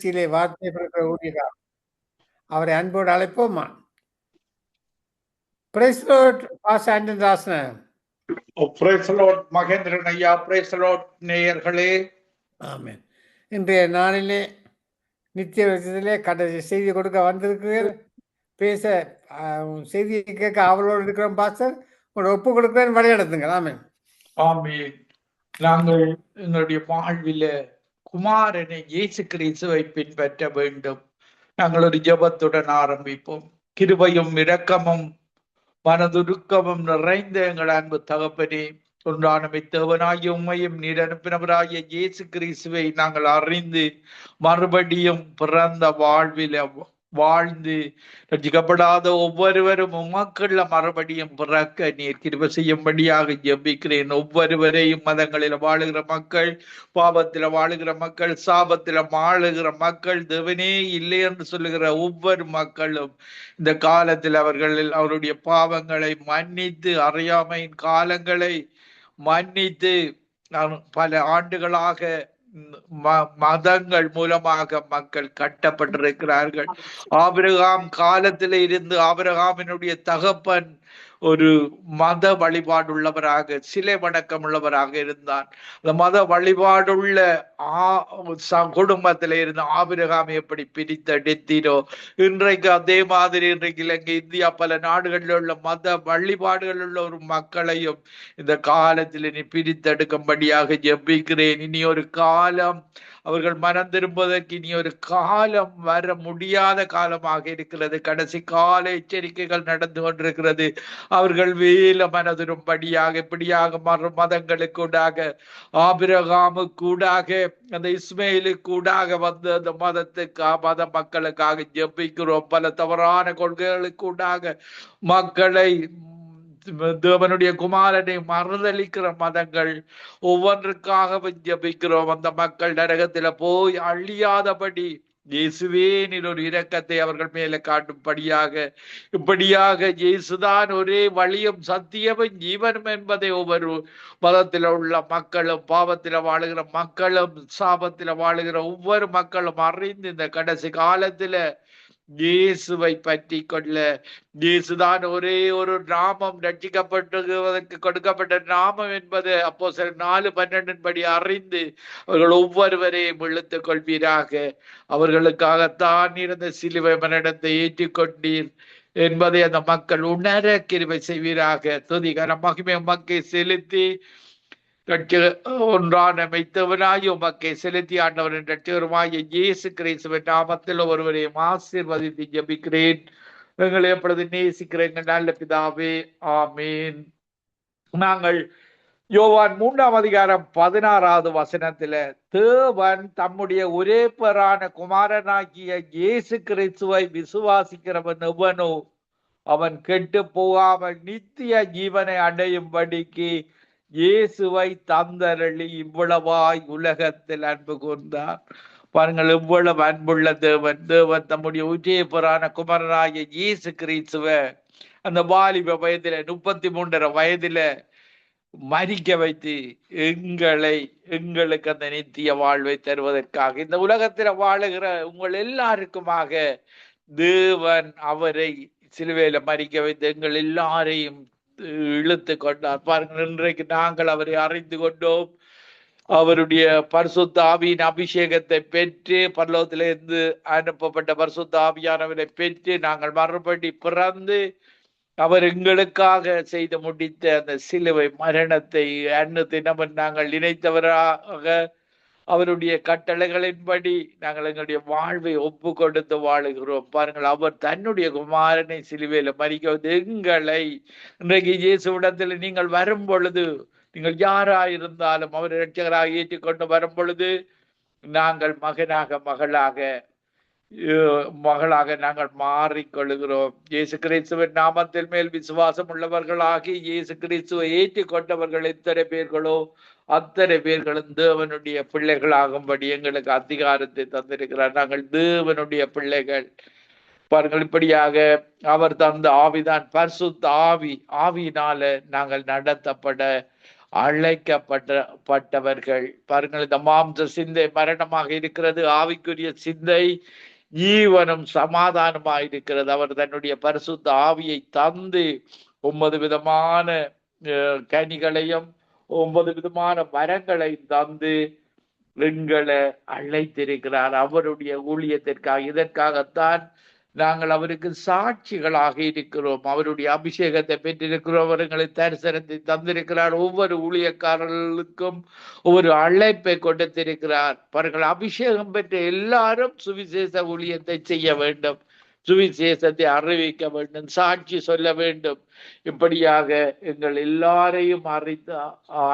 நிகழ்ச்சியிலே வார்த்தை கொடுக்கிற ஊழியர் அவரை அன்போடு அழைப்போமா. Praise Lord pastor Anton Dasan. Praise Lord Mahendran ஐயா. பிரைஸ் லார்ட் நேயர்களே. ஆமென். இன்றைய நாளிலே நித்திய வெளிச்சத்திலே கடைசி செய்தி கொடுக்க வந்திருக்கிறீர்கள். பேச செய்தியை கேட்க அவளோடு இருக்கிறோம் பாஸ்டர். உங்களோட ஒப்பு கொடுக்கிறேன், வழிநடத்துங்க. ஆமென். ஆமென். நாங்கள் எங்களுடைய வாழ்வில குமாரனை இயேசு கிறிஸ்துவை பின்பற்ற வேண்டும். நாங்கள் ஒரு ஜெபத்துடன் ஆரம்பிப்போம். கிருபையும் இரக்கமும் மனதுருக்கமும் நிறைந்த எங்கள் அன்பு தகப்பனே, ஒன்றான தேவனாகிய உம்மையும் நீர் அனுப்பினவராகிய இயேசு கிறிஸ்துவை நாங்கள் அறிந்து மறுபடியும் பிறந்த வாழ்வில வாழ்ந்து ரட்சிக்கப்படாத ஒவ்வொருவரும் உமக்குள்ள மறுபடியும் பிறக்க நீர் கிருபை செய்யும்படியாக ஜெபிக்கிறேன். ஒவ்வொருவரையும் மதங்களில் வாழுகிற மக்கள், பாவத்தில வாழுகிற மக்கள், சாபத்தில வாழுகிற மக்கள், தேவனே இல்லை என்று சொல்லுகிற ஒவ்வொரு மக்களும் இந்த காலத்தில் அவருடைய பாவங்களை மன்னித்து, அறியாமையின் காலங்களை மன்னித்து, பல ஆண்டுகளாக மதங்கள் மூலமாக மக்கள் கட்டப்பட்டிருக்கிறார்கள். ஆபிரகாம் காலத்தில இருந்து ஆபிரகாமினுடைய தகப்பன் ஒரு மத வழிபாடுள்ளவராக, சிலை வணக்கம் உள்ளவராக இருந்தார். அந்த மத வழிபாடுள்ள குடும்பத்தில இருந்து ஆபிரகாம் எப்படி பிரித்தெடுத்தீரோ, இன்றைக்கு அதே மாதிரி இன்றைக்கு இலங்கை, இந்தியா, பல நாடுகளில் உள்ள மத வழிபாடுகள் உள்ள ஒரு மக்களையும் இந்த காலத்தில் நீ பிரித்தெடுக்கும்படியாக ஜெபிக்கிறேன். இனி ஒரு காலம் அவர்கள் மனம் திரும்புவதற்கு இனி ஒரு காலம் வர முடியாத காலமாக இருக்கிறது. கடைசி கால எச்சரிக்கைகள் நடந்து கொண்டிருக்கிறது. அவர்கள் வேல மனதிரும்படியாக இப்படியாக மதங்களுக்கூடாக, ஆபிரகாமுக்கூடாக, அந்த இஸ்மேலுக்கூடாக வந்து அந்த மத மக்களுக்காக ஜெபிக்கிறோம். பல தவறான கொள்கைகளுக்கூடாக மக்களை, தேவனுடைய குமாரனை மறுதளிக்கிற மதங்கள் ஒவ்வொன்றுக்காக ஜெபிக்கிறோம். அந்த மக்கள் நரகத்தில போய் அழியாதபடி இயேசுவே நீர் ஒரு இரக்கத்தை அவர்கள் மேல காட்டும்படியாக, இப்படியாக இயேசுதான் ஒரே வழியும் சத்தியமும் ஜீவனும் என்பதை ஒவ்வொரு மதத்தில் உள்ள மக்களும், பாவத்தில் வாழுகிற மக்களும், சாபத்தில் வாழுகிற ஒவ்வொரு மக்களும் அறிந்து இந்த கடைசி காலத்துல இயேசுவை பற்றி கொள்ள, இயேசுதான் ஒரே ஒரு நாமம், ரட்சிக்கப்பட்டதற்கு கொடுக்கப்பட்ட நாமம் என்பது அப்போஸ்தலர் 4:12 படி அறிந்து அவர்கள் ஒவ்வொருவரையும் இழுத்துக் கொள்வீராக. அவர்களுக்காகத்தான் இருந்த சிலுவை மரணத்தை ஏற்றுக்கொண்டீர் என்பதை அந்த மக்கள் உணர கிருபை செய்வீராக. துதிகர மகிமை உமக்கை செலுத்தி ஒன்றான மெய்த்தவனாய் உமக்கை செலுத்தி ஆண்டவரின் இரட்சகருமாகிய இயேசு கிறிஸ்துவின் நாமத்தில் ஒருவரையும் ஆசீர்வதித்து ஜெபிக்கிறேன். எங்களை எப்பொழுது நேசிக்கிற எங்கள் நல்ல பிதாவே, ஆமீன். நாங்கள் யோவான் 3:16 வசனத்துல, தேவன் தம்முடைய ஒரே பேரான குமாரனாகிய இயேசு கிறிஸ்துவை விசுவாசிக்கிறவன் எவனோ அவன் கெட்டு போகாமல் நித்திய ஜீவனை அடையும்படிக்கு இயேசுவை தந்தரளி இவ்வளவாய் உலகத்தில் அன்பு கூர்ந்தார். பாருங்கள், இவ்வளவு அன்புள்ள தேவன் தம்முடைய ஒரே பேரான குமாரனாகிய இயேசு கிறிஸ்துவை அந்த வாலிப வயதில 33 வயதில மரிக்க வைத்து எங்களுக்கு அந்த நித்திய வாழ்வை தருவதற்காக இந்த உலகத்தில் வாழுகிற உங்கள் எல்லாருக்குமாக தேவன் அவரை சிலுவையில மரிக்க வைத்து எங்கள் எல்லாரையும் இழுத்து கொண்டார். பாருங்கள், இன்றைக்கு நாங்கள் அவரை அறிந்து கொண்டோம். அவருடைய பரிசுத்த ஆவியின் அபிஷேகத்தை பெற்று, பரலோகத்திலிருந்து அனுப்பப்பட்ட பரிசுத்த ஆவியானவரை பெற்று நாங்கள் மறுபடி பிறந்து அவர் எங்களுக்காக செய்து முடித்த அந்த சிலுவை மரணத்தை தினமும் நாங்கள் நினைத்தவராக அவருடைய கட்டளைகளின்படி நாங்கள் எங்களுடைய வாழ்வை ஒப்பு கொடுத்து வாழுகிறோம். பாருங்கள், அவர் தன்னுடைய குமாரனை சிலுவையில மரிக்க எங்களை இன்றைக்கு இயேசுவிடத்தில் நீங்கள் வரும் பொழுது, நீங்கள் யாராயிருந்தாலும் அவர் இரட்சகராக ஏற்றுக்கொண்டு வரும் பொழுது நாங்கள் மகளாக நாங்கள் மாறிக்கொள்கிறோம். இயேசு கிறிஸ்துவின் நாமத்தில் மேல் விசுவாசம் உள்ளவர்களாகி இயேசு கிறிஸ்துவை ஏற்றுக்கொண்டவர்கள் எத்தனை பேர்களோ அத்தனை பேர்களும் தேவனுடைய பிள்ளைகளாகும்படி எங்களுக்கு அதிகாரத்தை தந்திருக்கிறார். நாங்கள் தேவனுடைய பிள்ளைகள். பாருங்கள், இப்படியாக அவர் தந்த ஆவிதான் பரிசுத்த ஆவி. ஆவியினால நாங்கள் நடத்தப்பட அழைக்கப்பட்டவர்கள். பாருங்கள், இந்த மாம்ச சிந்தை மரணமாக இருக்கிறது, ஆவிக்குரிய சிந்தை ஜீவனும் சமாதானமாக இருக்கிறது. அவர் தன்னுடைய பரிசுத்த ஆவியை தந்து 9 விதமான கனிகளையும் 9 விதமான வரங்களை தந்து எங்களை அழைத்திருக்கிறார் அவருடைய ஊழியத்திற்காக. இதற்காகத்தான் நாங்கள் அவருக்கு சாட்சிகளாக இருக்கிறோம். அவருடைய அபிஷேகத்தை பெற்றிருக்கிறோம். அவர்களை தரிசனத்தை தந்திருக்கிறார். ஒவ்வொரு ஊழியக்காரர்களுக்கும் ஒவ்வொரு அழைப்பை கொடுத்திருக்கிறார். அவர்கள் அபிஷேகம் பெற்ற எல்லாரும் சுவிசேஷ ஊழியத்தை செய்ய வேண்டும், சுவிசேஷத்தை அறிவிக்க வேண்டும், சாட்சி சொல்ல வேண்டும். இப்படியாக எங்கள் எல்லாரையும்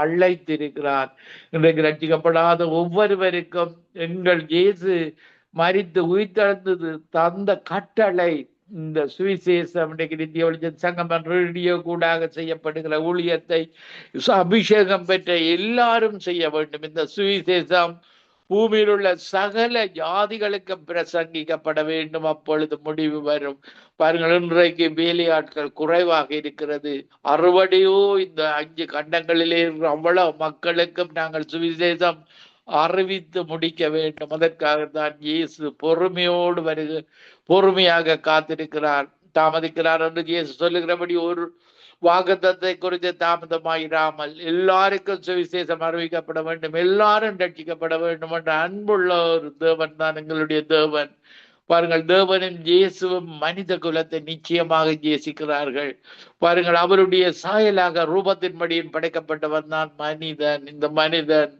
அழைத்திருக்கிறார். இன்றைக்கு ரட்சிக்கப்படாத ஒவ்வொருவருக்கும் எங்கள் இயேசு மரித்து உயிர்த்தெழுந்தது தந்த கட்டளை இந்த சுவிசேஷம். இன்றைக்கு நித்திய வெளிச்சம் சங்கம் ரேடியோ கூடாக செய்யப்படுகிற ஊழியத்தை அபிஷேகம் பெற்ற எல்லாரும் செய்ய வேண்டும். இந்த சுவிசேஷம் பூமியில் உள்ள சகல ஜாதிகளுக்கு பிரசங்கிக்கப்பட வேண்டும். அப்பொழுது முடிவு வரும். பாருங்கள், இன்றைக்கு வேலையாட்கள் குறைவாக இருக்கிறது. அறுவடையோ இந்த 5 கண்டங்களிலே அவ்வளவு மக்களுக்கும் நாங்கள் சுவிசேஷம் அறிவித்து முடிக்க வேண்டும். அதற்காகத்தான் இயேசு பொறுமையாக காத்திருக்கிறார், தாமதிக்கிறார் என்று இயேசு சொல்லுகிறபடி ஒரு வாக்குத்தத்தை குறித்து தாமதமாயிராமல் எல்லாருக்கும் சுவிசேஷம் அறிவிக்கப்பட வேண்டும், எல்லாரும் ரட்சிக்கப்பட வேண்டும் என்ற அன்புள்ள ஒரு தேவன் தான் எங்களுடைய தேவன். பாருங்கள், தேவனும் இயேசுவும் மனித குலத்தை நிச்சயமாக நேசிக்கிறார்கள். பாருங்கள், அவருடைய சாயலாக ரூபத்தின்படியும் படைக்கப்பட்டவன் தான் மனிதன். இந்த மனிதன்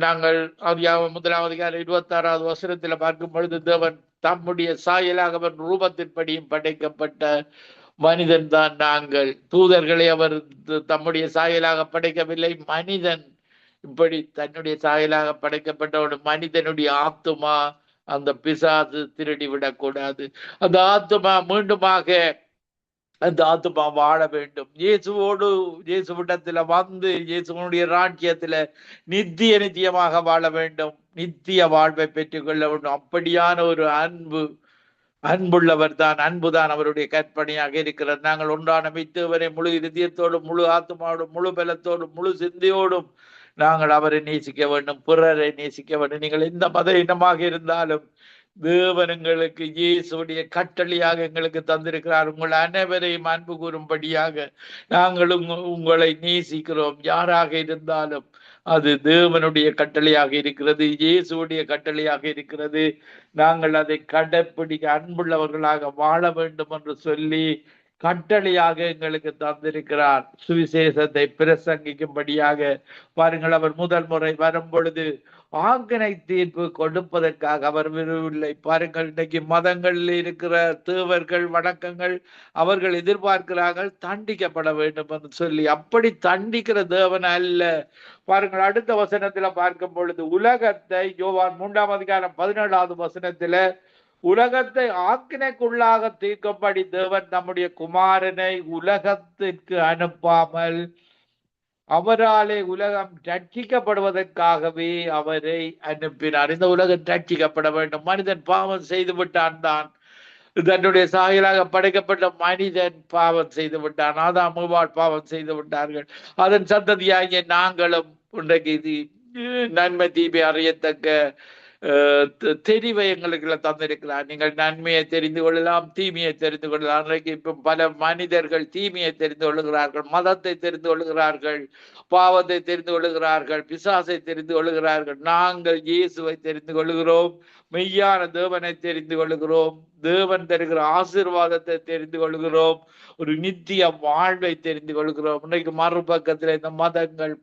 நாங்கள் 1 வசனத்தில் பார்க்கும் பொழுது தேவன் தம்முடைய சாயலாக அவன் ரூபத்தின்படியும் படைக்கப்பட்ட மனிதன் தான் நாங்கள். தூதர்களை அவர் தம்முடைய சாயலாக படைக்கவில்லை, மனிதன் இப்படி தன்னுடைய சாயலாக படைக்கப்பட்ட ஒரு மனிதனுடைய ஆத்துமா அந்த பிசாசு திருடி விடக்கூடாது. அந்த ஆத்துமா மீண்டுமாக அந்த ஆத்துமா வாழ வேண்டும். இயேசுவிடத்துல வந்து இயேசுவனுடைய ராஜ்யத்துல நித்தியமாக வாழ வேண்டும், நித்திய வாழ்வை பெற்றுக்கொள்ள வேண்டும். அப்படியான ஒரு அன்புள்ளவர் தான், அன்புதான் அவருடைய கற்பனையாக இருக்கிறது. நாங்கள் ஒன்றான மித்தவரை முழு இதயத்தோடும், முழு ஆத்மாவோடும், முழு பலத்தோடும், முழு சிந்தையோடும் நாங்கள் அவரை நேசிக்க வேண்டும், பிறரை நேசிக்க வேண்டும். நீங்கள் எந்த மத இனமாக இருந்தாலும் தேவன் எங்களுக்கு இயேசுடைய கட்டளையாக எங்களுக்கு தந்திருக்கிறார். உங்கள் அனைவரையும் அன்பு கூறும்படியாக நாங்கள் உங்களை நேசிக்கிறோம். யாராக இருந்தாலும் அது தேவனுடைய கட்டளையாக இருக்கிறது, இயேசுடைய கட்டளையாக இருக்கிறது. நாங்கள் அதை கடைப்பிடிக்க அன்புள்ளவர்களாக வாழ வேண்டும் என்று சொல்லி கட்டளையாக எங்களுக்கு தந்திருக்கிறார், சுவிசேஷத்தை பிரசங்கிக்கும்படியாக. பாருங்கள், அவர் முதல் முறை வரும் பொழுது ஆக்கினை தீர்ப்பு கொடுப்பதற்காக அவர் விரும்பவில்லை. பாருங்கள், இன்னைக்கு மதங்களில் இருக்கிற தேவர்கள் வணக்கங்கள் அவர்கள் எதிர்பார்க்கிறார்கள் தண்டிக்கப்பட வேண்டும் என்று சொல்லி. அப்படி தண்டிக்கிற தேவன் அல்ல. பாருங்கள், அடுத்த வசனத்துல பார்க்கும் பொழுது உலகத்தை யோவான் 3:17 வசனத்துல உலகத்தை ஆக்கினைக்குள்ளாக தீர்க்கும்படி தேவன் நம்முடைய குமாரனை உலகத்திற்கு அனுப்பாமல் அவராலே உலகம் ரட்சிக்கப்படுவதற்காகவே அவரை அனுப்பினார். இந்த உலகம் ரட்சிக்கப்பட வேண்டும். மனிதன் பாவம் செய்து விட்டான் தான். தன்னுடைய சாயலாக படைக்கப்பட்ட மனிதன் பாவம் செய்து விட்டான். ஆதாம் ஏவாள் பாவம் செய்து விட்டார்கள். அதன் சந்ததியாகிய நாங்களும் இன்றைக்கு இது நன்மை தீமை அறியத்தக்க தெரிவை எங்களுக்கு தந்திருக்கிறார். நீங்கள் நன்மையை தெரிந்து கொள்ளலாம், தீமையை தெரிந்து கொள்ளலாம். அன்றைக்கு இப்ப பல மனிதர்கள் தீமையை தெரிந்து கொள்ளுகிறார்கள், மதத்தை தெரிந்து கொள்ளுகிறார்கள், பாவத்தை தெரிந்து கொள்ளுகிறார்கள், பிசாசை தெரிந்து கொள்ளுகிறார்கள். நாங்கள் இயேசுவை தெரிந்து கொள்ளுகிறோம், மெய்யான தேவனை தெரிந்து கொள்ளுகிறோம், தேவன் தருகிற ஆசீர்வாதத்தை தெரிந்து கொள்கிறோம், ஒரு நித்திய வாழ்வை தெரிந்து கொள்கிறோம். இன்றைக்கு மறுபக்கத்தில் இந்த மதங்கள்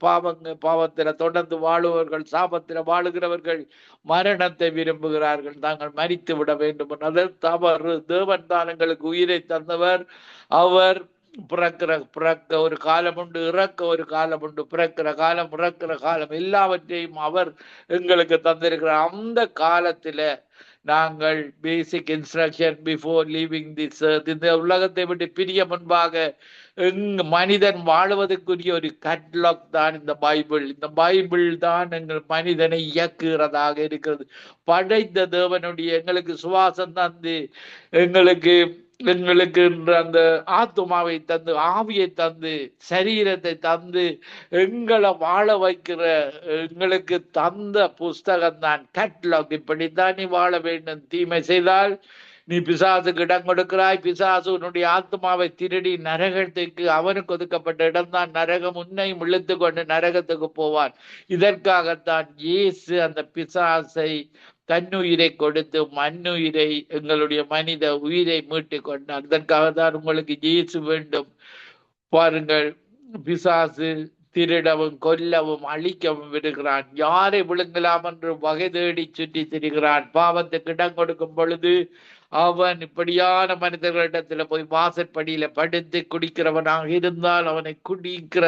பாவத்தில் தொடர்ந்து வாழுவர்கள், சாபத்தில் வாழுகிறவர்கள் மரணத்தை விரும்புகிறார்கள். தாங்கள் மரித்து விட வேண்டும். அதற்கு தவறு. தேவன் தான் எங்களுக்கு உயிரை தந்தவர். அவர் பிறக்க ஒரு காலம் உண்டு, இறக்க ஒரு காலம் உண்டு, பிறக்கிற காலம், இறக்கிற காலம், எல்லாவற்றையும் அவர் எங்களுக்கு தந்திருக்கிறார். அந்த காலத்துல நாங்கள் பேசிக் instruction before leaving this earth, இந்த உலகத்தை விட்டு பிரிய முன்பாக மனிதன் வாழ்வதற்குரிய ஒரு கட்லாக் தான் இந்த பைபிள். இந்த பைபிள் தான் எங்கள் மனிதனை இயக்குகிறதாக இருக்கிறது. படைத்த தேவனுடைய எங்களுக்கு சுவாசம் தந்து எங்களுக்கு எங்களுக்கு இன்று அந்த ஆத்துமாவை தந்து, ஆவியை தந்து, சரீரத்தை தந்து, எங்களை வாழ வைக்கிற எங்களுக்கு தந்த புஸ்தகம் தான் கேட்லாக். இப்படித்தான் நீ வாழ வேண்டும். தீமை செய்தால் நீ பிசாசுக்கு இடம் கொடுக்கிறாய். பிசாசு உன்னுடைய ஆத்மாவை திருடி நரகத்துக்கு, அவனுக்கு ஒதுக்கப்பட்ட இடம்தான் நரகம். உன்னையும் இழுத்து கொண்டு நரகத்துக்கு போவான். இதற்காகத்தான் இயேசு அந்த பிசாசை தன்னுயிரை கொடுத்து மண்ணுயிரை, எங்களுடைய மனித உயிரை மீட்டு கொண்டார். அதற்காக தான் உங்களுக்கு இயேசு வேண்டும். பாருங்கள், பிசாசு திருடவும் கொல்லவும் அழிக்கவும் விடுகிறான். யாரை விழுங்கலாம் என்று வகை தேடி சுற்றி திரிகிறான். பாவத்துக்கு இடம் கொடுக்கும் பொழுது அவன் இப்படியான மனிதர்களிடத்துல போய் வாசற்படியில படுத்து குடிக்கிறவனாக இருந்தால் அவனை குடிக்கிற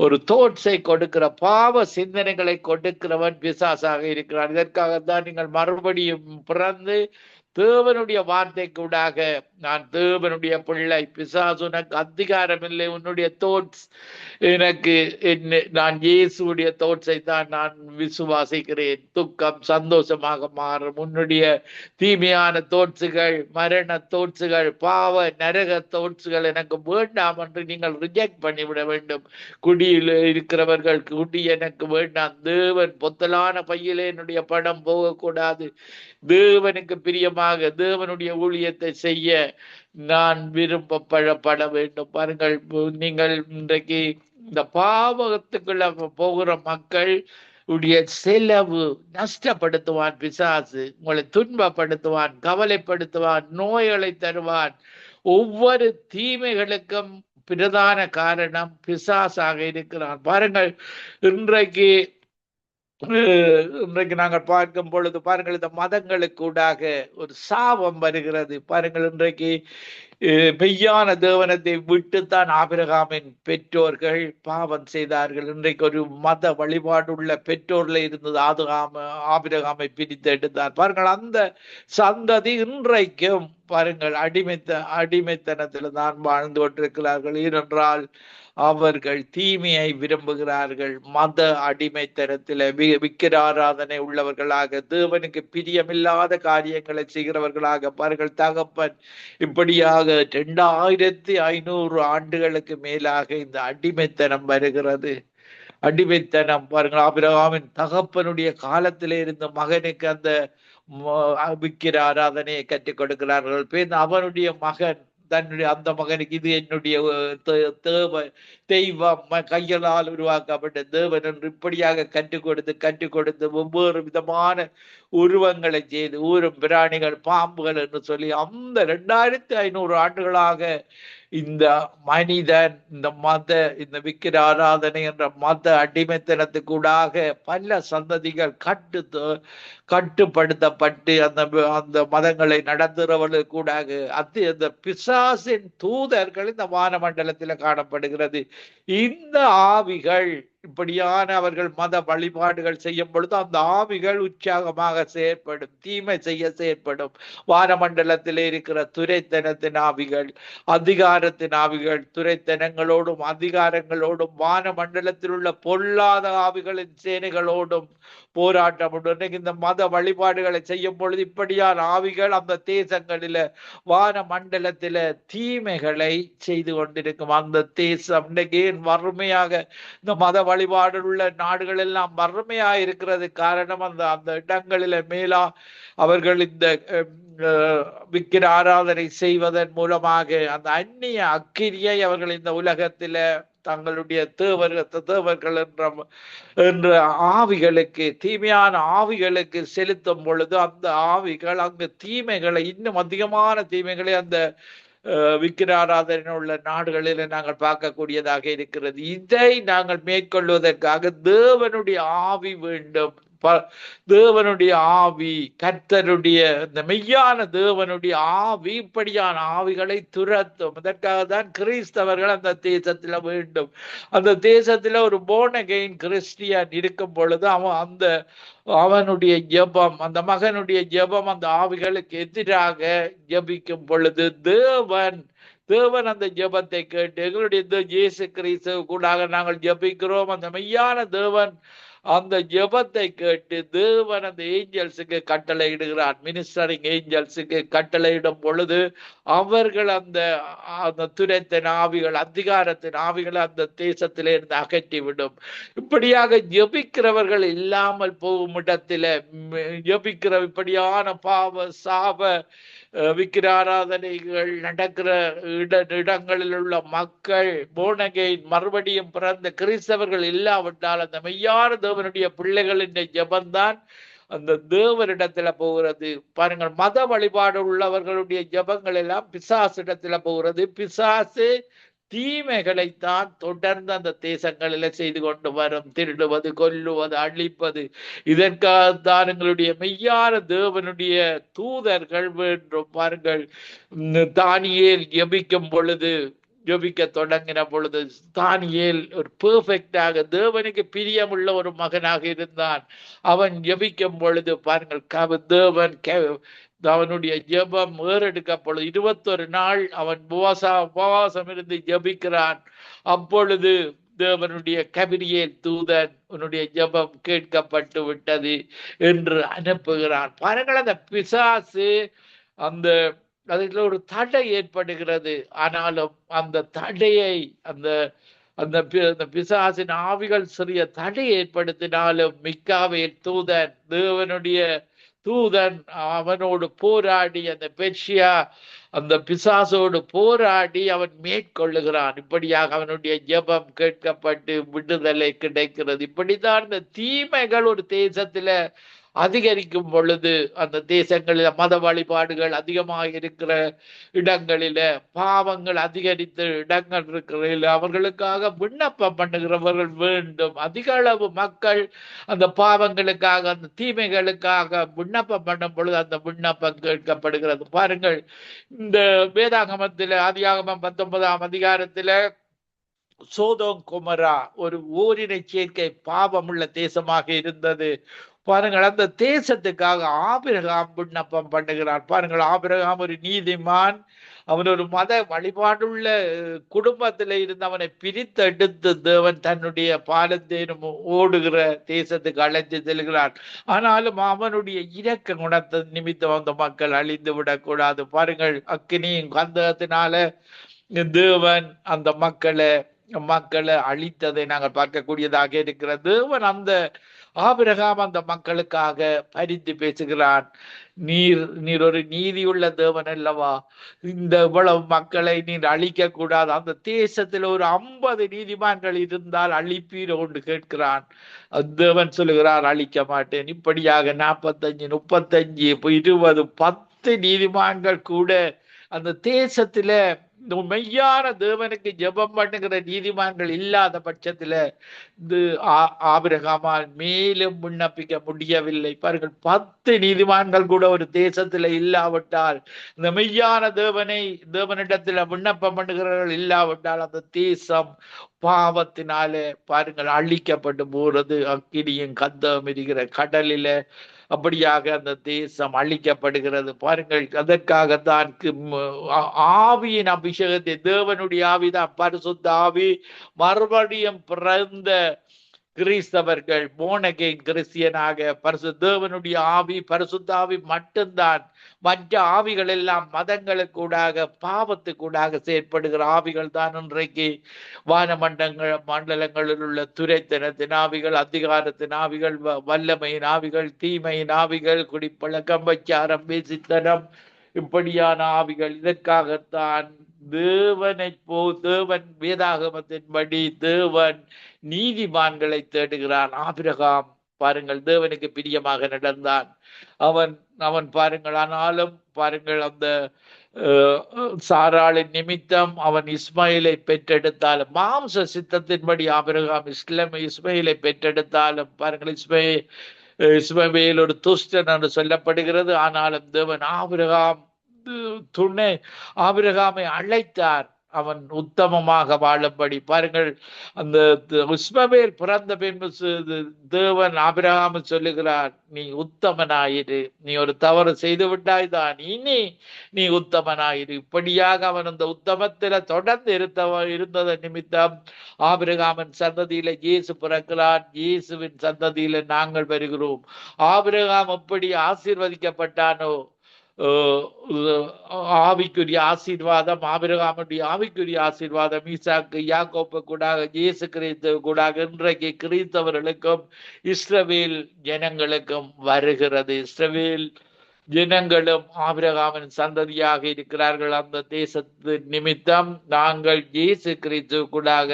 ஒரு தோட்ஸை கொடுக்கிற, பாவ சிந்தனைகளை கொடுக்கிறவன் பிசாசாக இருக்கிறான். இதற்காகத்தான் நீங்கள் மறுபடியும் பிறந்து தேவனுடைய வார்த்தைக்கூடாக, நான் தேவனுடைய பிள்ளை, பிசாசு உனக்கு அதிகாரம் இல்லை, உன்னுடைய தோட்ஸ் எனக்கு, நான் இயேசுடைய தோட்ஸை தான் நான் விசுவாசிக்கிறேன். துக்கம் சந்தோஷமாக மாறும். உன்னுடைய தீமையான தோட்சுகள், மரண தோட்சுகள், பாவ நரக தோட்சுகள் எனக்கு வேண்டாம் என்று நீங்கள் ரிஜெக்ட் பண்ணிவிட வேண்டும். குடியில் இருக்கிறவர்கள், குடி எனக்கு வேண்டாம், தேவன் பொத்தலான பையிலே என்னுடைய படம் போகக்கூடாது, தேவனுக்கு பிரியமாக தேவனுடைய ஊழியத்தை செய்ய நான் விரும்பப்பட வேண்டும். பாருங்கள், நீங்கள் இன்றைக்கு இந்த பாவத்துக்குள்ள போகிற மக்கள் உடைய செலவு நஷ்டப்படுத்துவான் பிசாசு. உங்களை துன்பப்படுத்துவான், கவலைப்படுத்துவான், நோய்களை தருவான். ஒவ்வொரு தீமைகளுக்கும் பிரதான காரணம் பிசாசாக இருக்கிறான். பாருங்கள், இன்றைக்கு நாங்கள் பார்க்கும் பொழுது பாருங்கள், இந்த மதங்களுக்கூடாக ஒரு சாபம் வருகிறது. பாருங்கள், இன்றைக்கு மெய்யான தேவனத்தை விட்டுத்தான் ஆபிரகாமின் பெற்றோர்கள் பாவம் செய்தார்கள். இன்றைக்கு ஒரு மத வழிபாடுள்ள பெற்றோர்ல இருந்தது ஆபிரகாமை பிரித்து எடுத்தார். பாருங்கள், அந்த சந்ததி இன்றைக்கும் பாருங்கள் அடிமைத்தனத்தில் தான் வாழ்ந்து கொண்டிருக்கிறார்கள். ஏனென்றால் அவர்கள் தீமையை விரும்புகிறார்கள். மத அடிமைத்தனத்தில் விக்கிர ஆராதனை உள்ளவர்களாக, தேவனுக்கு பிரியமில்லாத காரியங்களை செய்கிறவர்களாக. பாருங்கள், தகப்பன் இப்படியாக 2500 ஆண்டுகளுக்கு மேலாக இந்த அடிமைத்தனம் வருகிறது. அடிமைத்தனம் பாருங்கள், ஆபிரகாமின் தகப்பனுடைய காலத்திலே இருந்த மகனுக்கு அந்த விக்கிர ஆராதனையை கற்றுக் கொடுக்கிறார்கள். அவனுடைய மகன் தன்னுடைய அந்த மகனுக்கு இது என்னுடைய தெய்வம், கையலால் உருவாக்கப்பட்ட தேவன் என்று இப்படியாக கற்றுக் கொடுத்து ஒவ்வொரு விதமான உருவங்களை செய்து, ஊரும் பிராணிகள், பாம்புகள் என்று சொல்லி அந்த 2500 ஆண்டுகளாக இந்த மனிதன் இந்த விக்கிர ஆராதனை என்ற மத அடிமைத்தனத்துக்கூடாக பல சந்ததிகள் கட்டுப்படுத்தப்பட்டு அந்த மதங்களை நடத்துகிறவர்கள் கூடாக அந்த பிசாசின் தூதர்கள் இந்த வானமண்டலத்தில் காணப்படுகிறது. இந்த ஆவிகள் இப்படியான அவர்கள் மத வழிபாடுகள் செய்யும் பொழுது அந்த ஆவிகள் உற்சாகமாக செயற்படும், தீமை செய்ய செயற்படும். வானமண்டலத்தில் இருக்கிற துரைத்தனத்தின் ஆவிகள், அதிகாரத்தின் ஆவிகள், துரைத்தனங்களோடும் அதிகாரங்களோடும் வானமண்டலத்தில் உள்ள பொல்லாத ஆவிகளின் சேனைகளோடும் போராட்டம் உண்டு. இந்த மத வழிபாடுகளை செய்யும் பொழுது இப்படியான ஆவிகள் அந்த தேசங்களில வானமண்டலத்தில தீமைகளை செய்து கொண்டிருக்கும். அந்த தேசம் இன்னைக்கு வறுமையாக, இந்த மத வழிபாடு உள்ள நாடுகள் எல்லாம் வறுமையா இருக்கிறது காரணம் அந்த இடங்களில மேலா அவர்கள் இந்த விக்கிர ஆராதனை செய்வதன் மூலமாக அந்த அந்நிய அக்கிரியை அவர்கள் இந்த உலகத்தில தங்களுடைய தேவர்கள் என்ற ஆவிகளுக்கு, தீமையான ஆவிகளுக்கு செலுத்தும் பொழுது அந்த ஆவிகள் அங்கு தீமைகளை, இன்னும் அதிகமான தீமைகளை அந்த விக்கிர ஆராதனை உள்ள நாடுகளில் நாங்கள் பார்க்கக்கூடியதாக இருக்கிறது. இதை நாங்கள் மேற்கொள்வதற்காக தேவனுடைய ஆவி வேண்டும். தேவனுடைய ஆவி, கர்த்தருடைய இந்த மெய்யான தேவனுடைய ஆவி இப்படியான ஆவிகளை துரத்தும். அதற்காக தான் கிறிஸ்தவர்கள் அந்த தேசத்துல வேண்டும். அந்த தேசத்துல ஒரு born again கிறிஸ்டியன் இருக்கும் பொழுது அவனுடைய ஜெபம், அந்த மகனுடைய ஜெபம் அந்த ஆவிகளுக்கு எதிராக ஜெபிக்கும் பொழுது தேவன் அந்த ஜெபத்தை கேட்டு, எங்களுடைய இயேசு கிறிஸ்து கூடாக நாங்கள் ஜெபிக்கிறோம், அந்த மெய்யான தேவன் அந்த ஜெபத்தை கேட்டு தேவன் அந்த ஏஞ்சல்ஸுக்கு கட்டளையிடுகிறார். மினிஸ்டரிங் ஏஞ்சல்ஸுக்கு கட்டளையிடும் பொழுது அவர்கள் அந்த அந்த துரைத்தின் ஆவிகள், அதிகாரத்தின் ஆவிகளை அந்த தேசத்திலே இருந்து அகற்றிவிடும். இப்படியாக ஜெபிக்கிறவர்கள் இல்லாமல் போகும் இடத்தில ஜெபிக்கிற இப்படியான பாவ சாப விக்கிராராதனைகள் நடக்கிற இடங்களில் உள்ள மக்கள் போனகைன் மறுபடியும் பிறந்த கிறிஸ்தவர்கள் இல்லாவிட்டால் அந்த மெய்யான தேவனுடைய பிள்ளைகளின் ஜெபந்தான் அந்த தேவனிடத்துல போகிறது. பாருங்கள், மத வழிபாடு உள்ளவர்களுடைய ஜெபங்கள் எல்லாம் பிசாசிடத்துல போகிறது. பிசாசு தீமைகளைத்தான் தொடர்ந்து அந்த தேசங்களில செய்து கொண்டு வரும். திருடுவது, கொல்லுவது, அழிப்பது. இதற்காகத்தான் எங்களுடைய மெய்யான தேவனுடைய தூதர்கள் வேண்டும். பாருங்கள், தானியேல் ஜெபிக்கும் பொழுது, ஜெபிக்க தொடங்கின பொழுது தானியேல் ஒரு பெர்ஃபெக்டாக தேவனுக்கு பிரியமுள்ள ஒரு மகனாக இருந்தான். அவன் ஜெபிக்கும் பொழுது பாருங்கள், தேவன் அவனுடைய ஜெபம் ஏறெடுக்கப்பொழுது 21 நாள் அவன் உபவாசம் இருந்து ஜெபிக்கிறான். அப்பொழுது தேவனுடைய கபிரியேல் தூதன் உன்னுடைய ஜெபம் கேட்கப்பட்டு விட்டது என்று அனுப்புகிறான். பாருங்கள், அந்த பிசாசு அந்த அதுல ஒரு தடை ஏற்படுகிறது. ஆனாலும் அந்த தடையை அந்த அந்த பிசாசின் ஆவிகள் சிறிய தடை ஏற்படுத்தினாலும் மிக்காவேல் தூதன், தேவனுடைய தூதன், அவனோடு போராடி அந்த பெர்ஷியா அந்த பிசாசோடு போராடி அவன் மேற்கொள்ளுகிறான். இப்படியாக அவனுடைய ஜெபம் கேட்கப்பட்டு விடுதலை கிடைக்கிறது. இப்படித்தான் இந்த தீமைகள் ஒரு தேசத்துல அதிகரிக்கும் பொழுது அந்த தேசங்களில மத வழிபாடுகள் அதிகமாக இருக்கிற இடங்களில, பாவங்கள் அதிகரித்த இடங்கள் இருக்கிற அவர்களுக்காக விண்ணப்பம் பண்ணுகிறவர்கள் வேண்டும். அதிக அளவு மக்கள் அந்த பாவங்களுக்காக, அந்த தீமைகளுக்காக விண்ணப்பம் பண்ணும் பொழுது அந்த விண்ணப்பம் கேட்கப்படுகிறது. பாருங்கள், இந்த வேதாகமத்தில ஆதியாகமம் 19ஆம் அதிகாரத்தில சோதோம் குமரா ஒரு ஓரினை சேர்க்கை பாவமுள்ள தேசமாக இருந்தது. பாருங்கள், அந்த தேசத்துக்காக ஆபிரகாம் விண்ணப்பம் பண்ணுகிறார். பாருங்கள், ஆபிரகாம் ஒரு நீதிமான். அவன் ஒரு மத வழிபாடுள்ள குடும்பத்தில இருந்து அவனை பிரித்தெடுத்து தேவன் தன்னுடைய பாலத்தேனும் ஓடுகிற தேசத்துக்கு அழைத்து செல்கிறான். ஆனாலும் அவனுடைய இரக்க குணத்தை நிமித்தம் அந்த மக்கள் அழிந்து விடக்கூடாது. பாருங்கள், அக்கினியும் கந்தகத்தினால தேவன் அந்த மக்களை அழித்ததை நாங்கள் பார்க்கக்கூடியதாக இருக்கிறது. தேவன் அந்த ஆபிரகாம் அந்த மக்களுக்காக பரிந்து பேசுகிறான். நீர் ஒரு நீதியுள்ள தேவன் அல்லவா, இந்த இவ்வளவு மக்களை நீர் அழிக்க கூடாது, அந்த தேசத்தில் ஒரு 50 நீதிமான்கள் இருந்தால் அழிப்பீர் என்று கேட்கிறான். தேவன் சொல்லுகிறார், அழிக்க மாட்டேன். இப்படியாக 45, 35, 20, 10 நீதிமான்கள் கூட அந்த தேசத்துல மெய்யான தேவனுக்கு ஜெபம் பண்ணுகிற நீதிமான்கள் இல்லாத பட்சத்துல ஆபிரகாமால் மேலும் விண்ணப்பிக்க முடியவில்லை. பாருங்கள், 10 நீதிமான்கள் கூட ஒரு தேசத்துல இல்லாவிட்டால், இந்த மெய்யான தேவனிடத்துல விண்ணப்பம் பண்ணுகிறவர்கள் இல்லாவிட்டால் அந்த தேசம் பாவத்தினாலே பாருங்கள் அழிக்கப்பட்டு போறது. அக்கினியும் கந்தம் இருக்கிற கடலில அப்படியாக அந்த தேசம் அழிக்கப்படுகிறது. பாருங்கள், அதற்காகத்தான் ஆவியின் அபிஷேகத்தை, தேவனுடைய ஆவிதான் பரிசுத்த ஆவி, மறுபடியும் பிறந்த கிறிஸ்தவர்கள் போனகேன் கிறிஸ்தியனாக தேவனுடைய ஆவி, பரிசுத்த ஆவி மட்டும்தான். மற்ற ஆவிகள் எல்லாம் மதங்களுக்கூடாக, பாவத்துக்கூடாக செயற்படுகிற ஆவிகள் தான் இன்றைக்கு மண்டலங்களில் உள்ள துரைத்தனத்தின் ஆவிகள், அதிகாரத்தின் ஆவிகள், வல்லமையின் ஆவிகள், தீமையின் ஆவிகள், குடிப்பழக்கம், வச்சாரம், பேசித்தனம், இப்படியான ஆவிகள். இதற்காகத்தான் தேவன் வேதாகமத்தின்படி தேவன் நீதிமான்களை தேடுகிறான். ஆபிரகாம் பாருங்கள், தேவனுக்கு பிரியமாக நடந்தான். அவன் பாருங்கள், ஆனாலும் பாருங்கள், அந்த சாராளின் நிமித்தம் அவன் இஸ்மாயிலை பெற்றெடுத்தாலும், மாம்ச சித்தத்தின்படி ஆபிரகாம் இஸ்மாயிலை பெற்றெடுத்தாலும் பாருங்கள், இஸ்மாயில் ஒரு துஷ்டன் என்று சொல்லப்படுகிறது. ஆனாலும் தேவன் ஆபிரகாமை அழைத்தார். அவன் உத்தமமாக வாழும்படி பாருங்கள். அந்த இஸ்மவேல் பிறந்த பின்பு தேவன் ஆபிரகாம் சொல்லுகிறார், நீ உத்தமனாயிரு, நீ ஒரு தவறு செய்து விட்டாய் தான், இனி நீ உத்தமனாயிரு. இப்படியாக அவன் அந்த உத்தமத்தில தொடர்ந்து இருந்தத நிமித்தம் ஆபிரகாமின் சந்ததியில இயேசு பிறக்கிறான், இயேசுவின் சந்ததியில நாங்கள் வருகிறோம். ஆபிரகாம் எப்படி ஆசீர்வதிக்கப்பட்டானோ, ஆவிக்குரிய ஆசீர்வாதம், ஆபிரகாமுடைய ஆவிக்குரிய ஆசீர்வாதம் ஈசாக்கு யாக்கோப்பு கூடாக இயேசு கிறிஸ்து கூடாக இன்றைக்கு கிறிஸ்தவர்களுக்கும் இஸ்ரவேல் ஜனங்களுக்கும் வருகிறது. இஸ்ரவேல் ஜனங்களும் ஆபிரகாமின் சந்ததியாக இருக்கிறார்கள். அந்த தேசத்து நிமித்தம் நாங்கள் இயேசு கிறிஸ்து கூடாக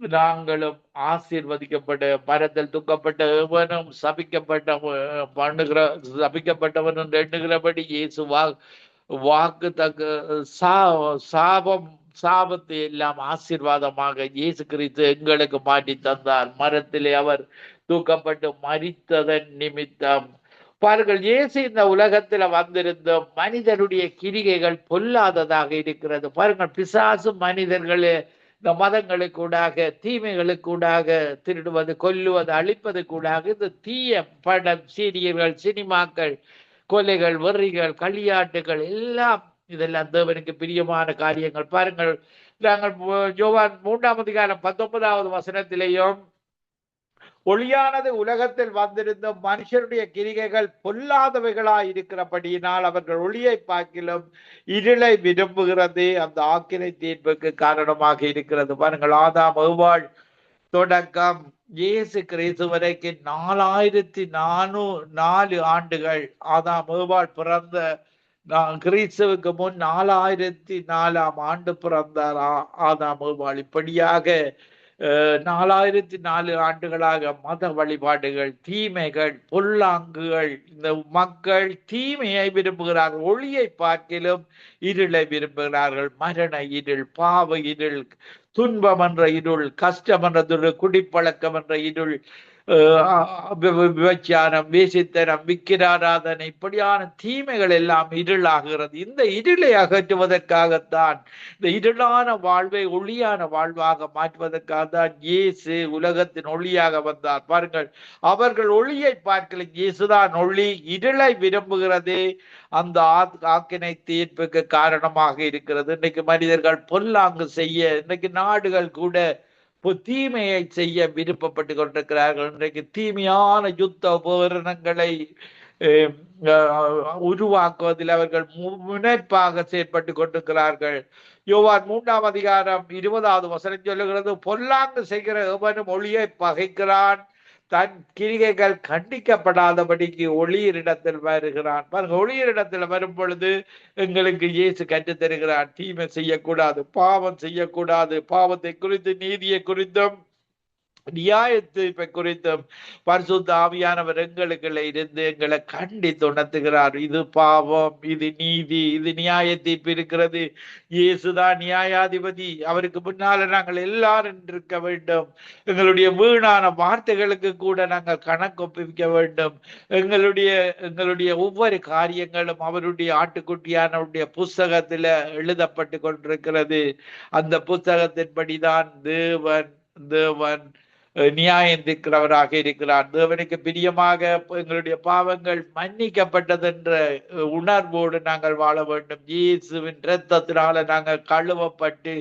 நாங்களும் ஆசீர்வதிக்கப்பட்ட மரத்தில் துக்கப்பட்ட எவனும் சபிக்கப்பட்டவன் என்று எண்ணுகிறபடி இயேசு வாக்கு தக்க சாபத்தை எல்லாம் ஆசீர்வாதமாக இயேசு கிறிஸ்து எங்களுக்கு மாற்றி தந்தார். மரத்திலே அவர் தூக்கப்பட்டு மரித்ததன் நிமித்தம் பாருங்கள், இயேசு இந்த உலகத்துல வந்திருந்த மனிதனுடைய கிரிகைகள் பொல்லாததாக இருக்கிறது. பாருங்கள், பிசாசு மனிதர்களே இந்த மதங்களுக்கூடாக தீமைகளுக்கூடாக திருடுவது, கொல்லுவது, அழிப்பது கூடாக இந்த தீய படம், சீரியல்கள், சினிமாக்கள், கொலைகள், வெறிகள், களியாட்டுகள் எல்லாம் இதெல்லாம் தேவனுக்கு பிரியமான காரியங்கள். பாருங்கள், நாங்கள் யோவான் 3:19 வசனத்திலேயும் ஒளியானது உலகத்தில் வந்திருந்த மனுஷருடைய கிரிகைகள் பொல்லாதவைகளாய் இருக்கிறபடியினால் அவர்கள் ஒளியை பார்க்கிலும் இருளை விரும்புகிறது, அந்த ஆக்கினை தீர்ப்புக்கு காரணமாக இருக்கிறது. பாருங்கள், ஆதாம் ஏவாள் தொடக்கம் இயேசு கிறிஸ்து வரைக்கும் 4404 ஆண்டுகள் ஆதாம் ஏவாள் பிறந்த கிறிஸ்துவுக்கு முன் 4004 ஆண்டு பிறந்தார் ஆதாம் ஏவாள். இப்படியாக 4004 ஆண்டுகளாக மத வழிபாடுகள், தீமைகள், பொல்லாங்குகள், இந்த மக்கள் தீமையை விரும்புகிறார்கள், ஒளியை பார்க்கிலும் இருளை விரும்புகிறார்கள். மரண இருள், பாவ இருள், துன்பம் என்ற இருள், கஷ்டம் என்ற இருள், குடிப்பழக்கம் என்ற இருள், விபச்சாரம், வேசித்தனம், விக்கிராராதனை, இப்படியான தீமைகள் எல்லாம் இருளாகிறது. இந்த இருளை அகற்றுவதற்காகத்தான், இந்த இருளான வாழ்வை ஒளியான வாழ்வாக மாற்றுவதற்காகத்தான் இயேசு உலகத்தின் ஒளியாக வந்தார். பாருங்கள், அவர்கள் ஒளியை பார்க்கல, இயேசுதான் ஒளி. இருளை விரும்புகிறதே அந்த ஆக்கினை தீர்ப்புக்கு காரணமாக இருக்கிறது. இன்னைக்கு மனிதர்கள் பொல்லாங்கு செய்ய, இன்னைக்கு நாடுகள் கூட தீமையை செய்ய விருப்பப்பட்டு கொண்டிருக்கிறார்கள். இன்றைக்கு தீமையான யுத்த உபகரணங்களை உருவாக்குவதில் அவர்கள் முனைப்பாக செயற்பட்டு கொண்டிருக்கிறார்கள். யோவான் 3:20 வசனம் சொல்லுகிறது, பொல்லாங்கு செய்கிற எவனும் ஒளியை பகைக்கிறான், தன் கிரிகைகள் கண்டிக்கப்படாதபடிக்கு ஒளியரிடத்தில் வருகிறான். பாருங்க, ஒளியரிடத்தில் வரும் பொழுது எங்களுக்கு இயேசு கற்றுத் தருகிறார். தீமை செய்யக்கூடாது, பாவம் செய்யக்கூடாது, பாவத்தை குறித்து, நீதியை குறித்தும், நியாய தீர்ப்பை குறித்தும் பரிசுத்த ஆவியானவர் எங்களுக்குள்ள இருந்து எங்களை கண்டித்து உணர்த்துகிறார். இது பாவம், இது நீதி, இது நியாய தீர்ப்பு இருக்கிறது. இயேசுதான் நியாயாதிபதி, அவருக்கு முன்னால நாங்கள் எல்லாரும் இருக்க வேண்டும். எங்களுடைய வீணான வார்த்தைகளுக்கு கூட நாங்கள் கணக்கு ஒப்புவிக்க வேண்டும். எங்களுடைய ஒவ்வொரு காரியங்களும் அவருடைய ஆட்டுக்குட்டியானவருடைய புஸ்தகத்துல எழுதப்பட்டு கொண்டிருக்கிறது. அந்த புஸ்தகத்தின்படிதான் தேவன் நியாயம் தீர்க்கிறவராக இருக்கிறார். தேவனுக்கு பிரியமாக எங்களுடைய பாவங்கள் மன்னிக்கப்பட்டது என்ற உணர்வோடு நாங்கள் வாழ வேண்டும். இயேசுவின் இரத்தத்தினால நாங்கள் கழுவப்பட்டு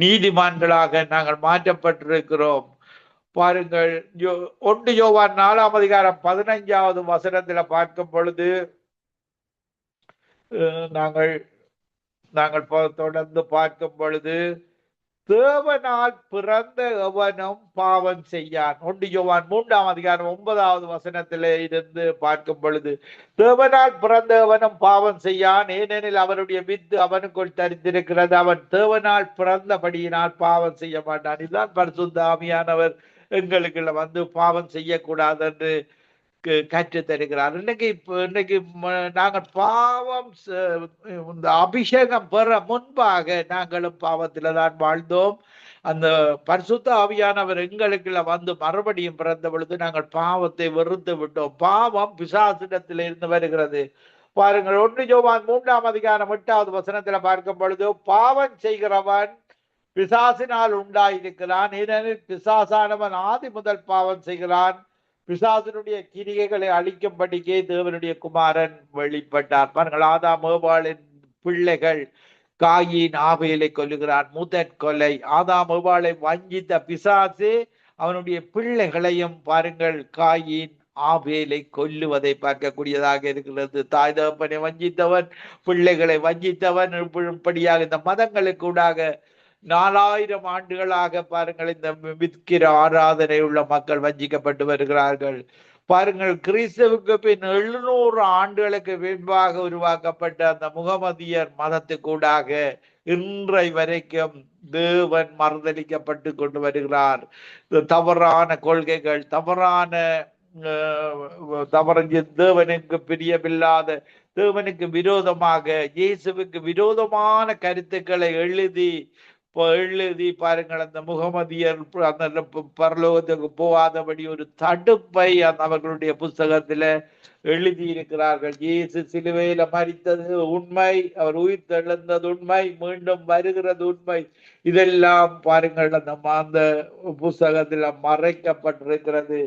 நீதிமான்களாக நாங்கள் மாற்றப்பட்டிருக்கிறோம். பாருங்கள், 1 யோவான் 4:15 வசனத்துல பார்க்கும் பொழுது நாங்கள் தொடர்ந்து பார்க்கும் பொழுது, தேவனால் பிறந்த எவனும் பாவம் செய்யான். 1 யோவான் 3:9 வசனத்திலே இருந்து பார்க்கும் பொழுது, தேவனால் பிறந்த எவனும் பாவம் செய்யான், ஏனெனில் அவருடைய வித்து அவனுக்குள் தரித்திருக்கிறது, அவன் தேவனால் பிறந்தபடியினால் பாவம் செய்ய மாட்டான். இதுதான் பரிசுத்த ஆவியானவர் எங்களுக்கு வந்து பாவம் செய்யக்கூடாது என்று கற்று தருகிறார். இன்னைக்கு நாங்கள் பாவம், இந்த அபிஷேகம் பெற முன்பாக நாங்களும் பாவத்தில தான் வாழ்ந்தோம். அந்த பரிசுத்த ஆவியானவர் எங்களுக்குள்ள வந்து மறுபடியும் பிறந்த பொழுது நாங்கள் பாவத்தை வெறுத்து விட்டோம். பாவம் பிசாசிடத்தில் இருந்து வருகிறது. பாருங்கள் 1 யோவான் 3ஆம் அதிகாரம் 8வது வசனத்துல பார்க்கும் பொழுது, பாவம் செய்கிறவன் பிசாசினால் உண்டாயிருக்கிறான், ஏனெனில் பிசாசானவன் ஆதி முதல் பாவம் செய்கிறான். பிசாசினுடைய கிரிகைகளை அழிக்கும்படிக்கே தேவனுடைய குமாரன் வெளிப்பட்டார். பாருங்கள், ஆதாம் ஏவாளின் பிள்ளைகள் காயின் ஆபேலை கொல்லுகிறான். முதற் கொலை. ஆதாம் ஏவாளை வஞ்சித்த பிசாசு அவனுடைய பிள்ளைகளையும் பாருங்கள் காயின் ஆபேலை கொல்லுவதை பார்க்கக்கூடியதாக இருக்கிறது. தாய் தகப்பனை வஞ்சித்தவன், பிள்ளைகளை வஞ்சித்தவன், இப்படியாக இந்த மதங்களுக்கூடாக 4000 ஆண்டுகளாக பாருங்கள் இந்த விக்கிர ஆராதனை உள்ள மக்கள் வஞ்சிக்கப்பட்டு வருகிறார்கள். பாருங்கள், கிறிஸ்துவுக்கு பின் 700 ஆண்டுகளுக்கு பின்பாக உருவாக்கப்பட்ட அந்த முகமதியர் மதத்துக்கூடாக இன்றை வரைக்கும் தேவன் மறுதளிக்கப்பட்டு கொண்டு வருகிறார். தவறான கொள்கைகள், தவறான தேவனுக்கு பிரியமில்லாத, தேவனுக்கு விரோதமாக, இயேசுவுக்கு விரோதமான கருத்துக்களை எழுதி பாருங்கள், அந்த முகமதியர் அந்த பரலோகத்துக்கு போகாதபடி ஒரு தடுப்பை அவர்களுடைய புஸ்தகத்துல எழுதி இருக்கிறார்கள். இயேசு சிலுவையில மரித்தது உண்மை, அவர் உயிர் தெழுந்தது உண்மை, மீண்டும் வருகிறது உண்மை. இதெல்லாம் பாருங்கள் அந்த புஸ்தகத்துல மறைக்கப்பட்டிருக்கிறது.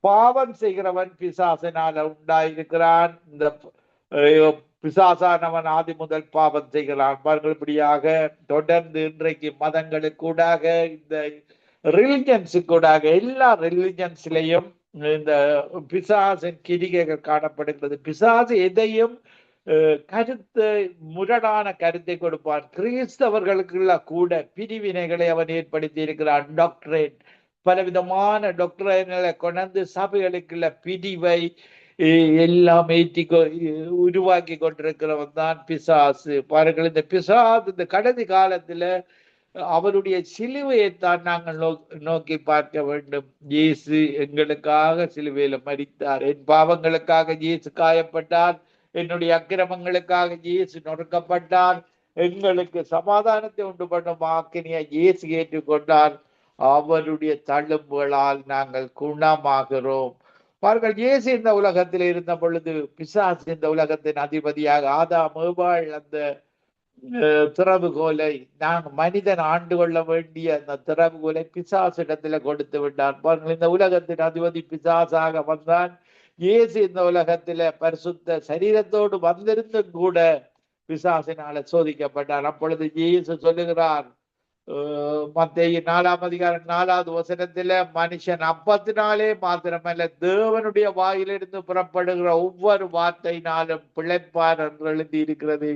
பாவம் செய்கிறவன் பிசாசினால உண்டாயிருக்கிறான். இந்த பிசாசானவன் ஆதி முதல் பாவம் செய்கிறான். பாருங்கள், இப்படியாக தொடர்ந்து இன்றைக்கு மதங்களுக்கூடாக, இந்த ரிலிஜன்ஸுக்கூடாக, எல்லா ரிலிஜன்ஸ்லையும் இந்த பிசாசின் கிரிகைகள் காணப்படுகிறது. பிசாசு எதையும் கருத்து முரடான கருத்தை கொடுப்பான். கிறிஸ்தவர்களுக்குள்ள கூட பிரிவினைகளை அவன் ஏற்படுத்தி இருக்கிறான். டாக்டரேட், பலவிதமான டாக்டரேட்களை கொண்டு சபைகளுக்குள்ள பிரிவை எல்லாம் உருவாக்கி கொண்டிருக்கிறவன் தான் பிசாசு. பாருங்கள், இந்த பிசாசு இந்த கடைசி காலத்துல அவருடைய சிலுவையைத்தான் நாங்கள் நோக்கி பார்க்க வேண்டும். இயேசு எங்களுக்காக சிலுவையில மரித்தார். என் பாவங்களுக்காக இயேசு காயப்பட்டார். என்னுடைய அக்கிரமங்களுக்காக இயேசு நொறுக்கப்பட்டார். எங்களுக்கு சமாதானத்தை உண்டு பண்ணும் ஆக்கினியை இயேசு ஏற்றுக்கொண்டார். அவருடைய தழும்புகளால் நாங்கள் குணமாகிறோம். பாருங்கள், இயேசு இந்த உலகத்தில் இருந்த பொழுது பிசாசு இந்த உலகத்தின் அதிபதியாக, ஆதாம் ஏவாள் அந்த திறவுகோலை, நாங்கள் மனிதன் ஆண்டு கொள்ள வேண்டிய அந்த திறவுகோலை பிசாசிடத்துல கொடுத்து விட்டான். பாருங்கள், இந்த உலகத்தின் அதிபதி பிசாசாக வந்தான். இயேசு இந்த உலகத்துல பரிசுத்த சரீரத்தோடு வந்திருந்தும் கூட பிசாசினால சோதிக்கப்பட்டார். அப்பொழுது இயேசு சொல்லுகிறார், மத்தேயு 4ஆம் அதிகாரம் 4வது வசனத்துல, மனுஷன் அப்பத்தினாலே மாத்திரமல்ல தேவனுடைய வாயிலிருந்து புறப்படுகிற ஒவ்வொரு வார்த்தையினாலும் பிழைப்பார் என்று எழுதி இருக்கிறது.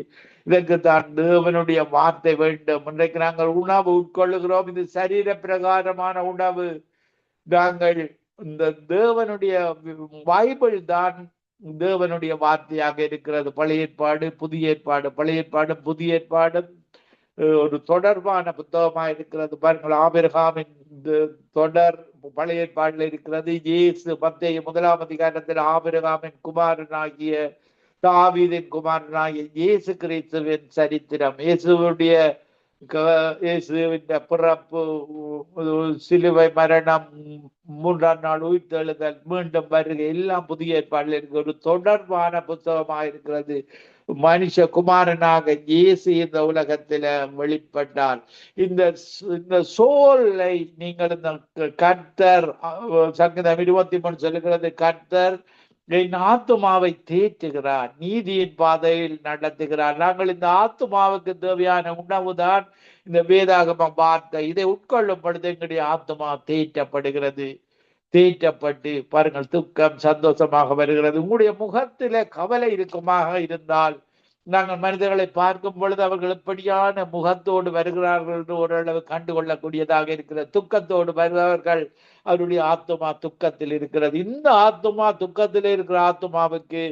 இதற்கு தான் தேவனுடைய வார்த்தை வேண்டும். இன்றைக்கு நாங்கள் உணவு உட்கொள்ளுகிறோம், இது சரீர பிரகாரமான உணவு. நாங்கள் இந்த தேவனுடைய பைபிள் தான் தேவனுடைய வார்த்தையாக இருக்கிறது. பழைய ஏற்பாடு, புதிய ஏற்பாடு, பழைய ஏற்பாடும் புதிய ஏற்பாடும் ஒரு தொடர்பான புத்தகமா இருக்கிறது. பாருங்கள், ஆபிரகாமின் தொடர் பழைய ஏற்பாடுல இருக்கிறது. இயேசு மத்தேயு 1ஆம் அதிகாரத்தில் ஆபிரகாமின் குமாரனாகிய தாவீதின் குமாரனாகிய இயேசு கிறிஸ்துவின் சரித்திரம், இயேசுவின் பிறப்பு, சிலுவை மரணம், 3ஆம் நாள் உயிர்த்தெழுதல், மீண்டும் வருகை, எல்லாம் புதிய ஏற்பாடுல இருக்கு. ஒரு தொடர்பான புத்தகமாக இருக்கிறது. மனுஷ குமாரனாக இயேசு இந்த உலகத்தில வெளிப்பட்டார். இந்த சோலை நீங்கள் இந்த கர்த்தர், சங்கீதம் 23 சொல்லுகிறது, கர்த்தர் என் ஆத்துமாவை தேற்றுகிறார், நீதியின் பாதையில் நடத்துகிறார். நாங்கள் இந்த ஆத்துமாவுக்கு தேவையான உணவுதான் இந்த வேதாகம வார்த்தை. இதை உட்கொள்ளும் பொழுது எங்களுடைய ஆத்துமா தேற்றப்படுகிறது. தேற்றப்பட்டு பாருங்கள், துக்கம் சந்தோஷமாக வருகிறது. உங்களுடைய முகத்தில கவலை இருக்குமாக இருந்தால், நாங்கள் மனிதர்களை பார்க்கும் பொழுது அவர்கள் எப்படியான முகத்தோடு வருகிறார்கள் என்று ஓரளவு கண்டுகொள்ளக்கூடியதாக இருக்கிறது. துக்கத்தோடு வருபவர்கள், அவருடைய ஆத்துமா துக்கத்தில் இருக்கிறது. இந்த ஆத்துமா துக்கத்தில் இருக்கிற ஆத்துமாவுக்கு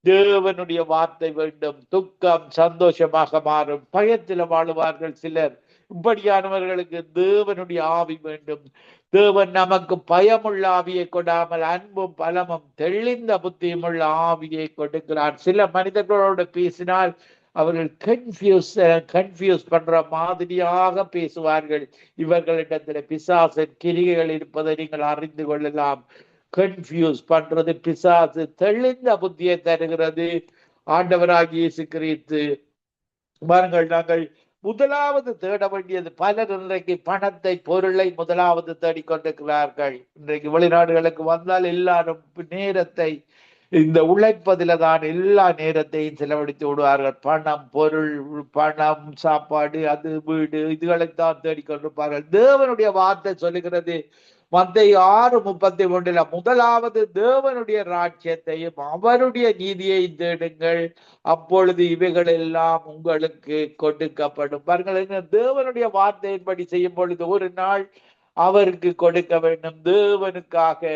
தேவனுடைய வார்த்தை வேண்டும். துக்கம் சந்தோஷமாக மாறும். பயத்தில் வாழுவார்கள் சிலர். இப்படியானவர்களுக்கு தேவனுடைய ஆவி வேண்டும். தேவன் நமக்கு பயமுள்ள ஆவியை கொடாமல் அன்பும் பலமும் தெளிந்த புத்தியும் உள்ள ஆவியை கொடுக்கிறார். சில மனிதர்களோடு பேசினால் அவர்கள் கன்ஃபியூஸ் பண்ற மாதிரியாக பேசுவார்கள். இவர்களிடத்தில் பிசாசின் கிரிகைகள் இருப்பதை நீங்கள் அறிந்து கொள்ளலாம். கன்ஃபியூஸ் பண்றது பிசாசு. தெளிந்த புத்தியை தருகிறது ஆண்டவராகிய இயேசு கிறிஸ்து பாருங்கள், நாங்கள் முதலாவது தேட வேண்டியது, பலர் இன்றைக்கு பணத்தை பொருளை முதலாவது தேடிக்கொண்டிருக்கிறார்கள். இன்றைக்கு வெளிநாடுகளுக்கு வந்தால் எல்லாரும் நேரத்தை இந்த உழைப்பதில தான் எல்லா நேரத்தையும் செலவழித்து விடுவார்கள். பணம், பொருள், பணம், சாப்பாடு, அது வீடு, இதுகளைத்தான் தேடிக்கொண்டிருப்பார்கள். தேவனுடைய வார்த்தை சொல்லுகிறது மத்தேயு 6:33 முதலாவது தேவனுடைய ராஜ்யத்தையும் அவருடைய நீதியை தேடுங்கள், அப்பொழுது இவைகள் எல்லாம் உங்களுக்கு கொடுக்கப்படும். பாருங்கள், தேவனுடைய வார்த்தையின்படி செய்யும் பொழுது ஒரு நாள் அவருக்கு கொடுக்க வேண்டும். தேவனுக்காக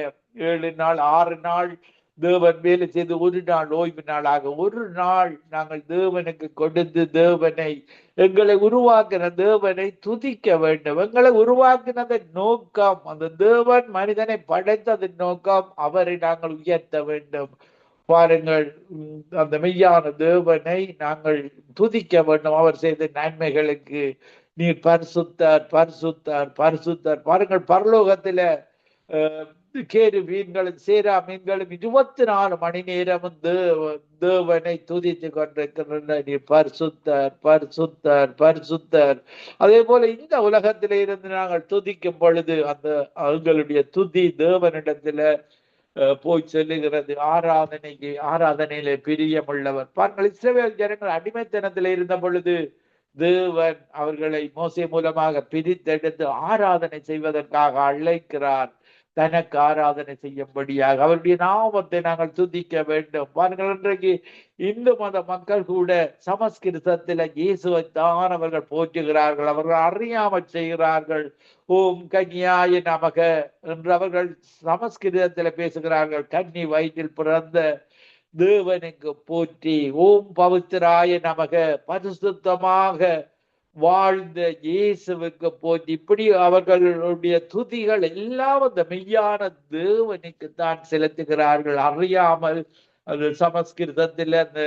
7 நாள் 6 நாள் தேவன் வேலை செய்து ஒரு நாள் ஓய்வு நாளாக ஒரு நாள் நாங்கள் தேவனுக்கு கொடுத்து தேவனை, எங்களை உருவாக்கின தேவனை துதிக்க வேண்டும். எங்களை உருவாக்கினதன் நோக்கம், அந்த தேவன் மனிதனை படைத்ததன் நோக்கம், அவரை நாங்கள் உயர்த்த வேண்டும். பாருங்கள், அந்த மெய்யான தேவனை நாங்கள் துதிக்க வேண்டும். அவர் செய்த நன்மைகளுக்கு நீர் பரிசுத்தர், பரிசுத்தர், பரிசுத்தர். பாருங்கள், பரலோகத்தில கேரு மீன்களும் சேரா மீன்களும் 24 மணி நேரமும் தேவனை துதித்து கொண்டிருக்கின்றன. நீ பரிசுத்தர், பரிசுத்தர், பரிசுத்தர். அதே போல இந்த உலகத்தில இருந்து நாங்கள் துதிக்கும் பொழுது அந்த அவங்களுடைய துதி தேவனிடத்துல போய் சொல்லுகிறது. ஆராதனையில பிரியமுள்ளவர். பாருங்கள், இஸ்ரவேல் ஜனங்கள் அடிமைத்தனத்தில் இருந்த பொழுது தேவன் அவர்களை மோசே மூலமாக பிரித்தெடுத்து ஆராதனை செய்வதற்காக அழைக்கிறார். தனக்கு ஆராதனை செய்யும்படியாக அவருடைய நாமத்தை நாங்கள் துதிக்க வேண்டும். பாருங்கள், இன்றைக்கு இந்து மத மக்கள் கூட சமஸ்கிருதத்தில் இயேசுவைத்தான் அவர்கள் போற்றுகிறார்கள். அவர்கள் அறியாமல் செய்கிறார்கள். ஓம் கன்னியாய நமக என்று அவர்கள் சமஸ்கிருதத்தில் பேசுகிறார்கள். கன்னி வயிற்றில் பிறந்த தேவனுக்கு போற்றி. ஓம் பவித்ராய நமக, பரிசுத்தமாக வாழ்ந்த இயேசுவுக்கு போற்றி. இப்படி அவர்களுடைய துதிகள் எல்லாம் அந்த மெய்யான தேவனுக்கு தான் செலுத்துகிறார்கள். அறியாமல் அது சமஸ்கிருதத்தில் அந்த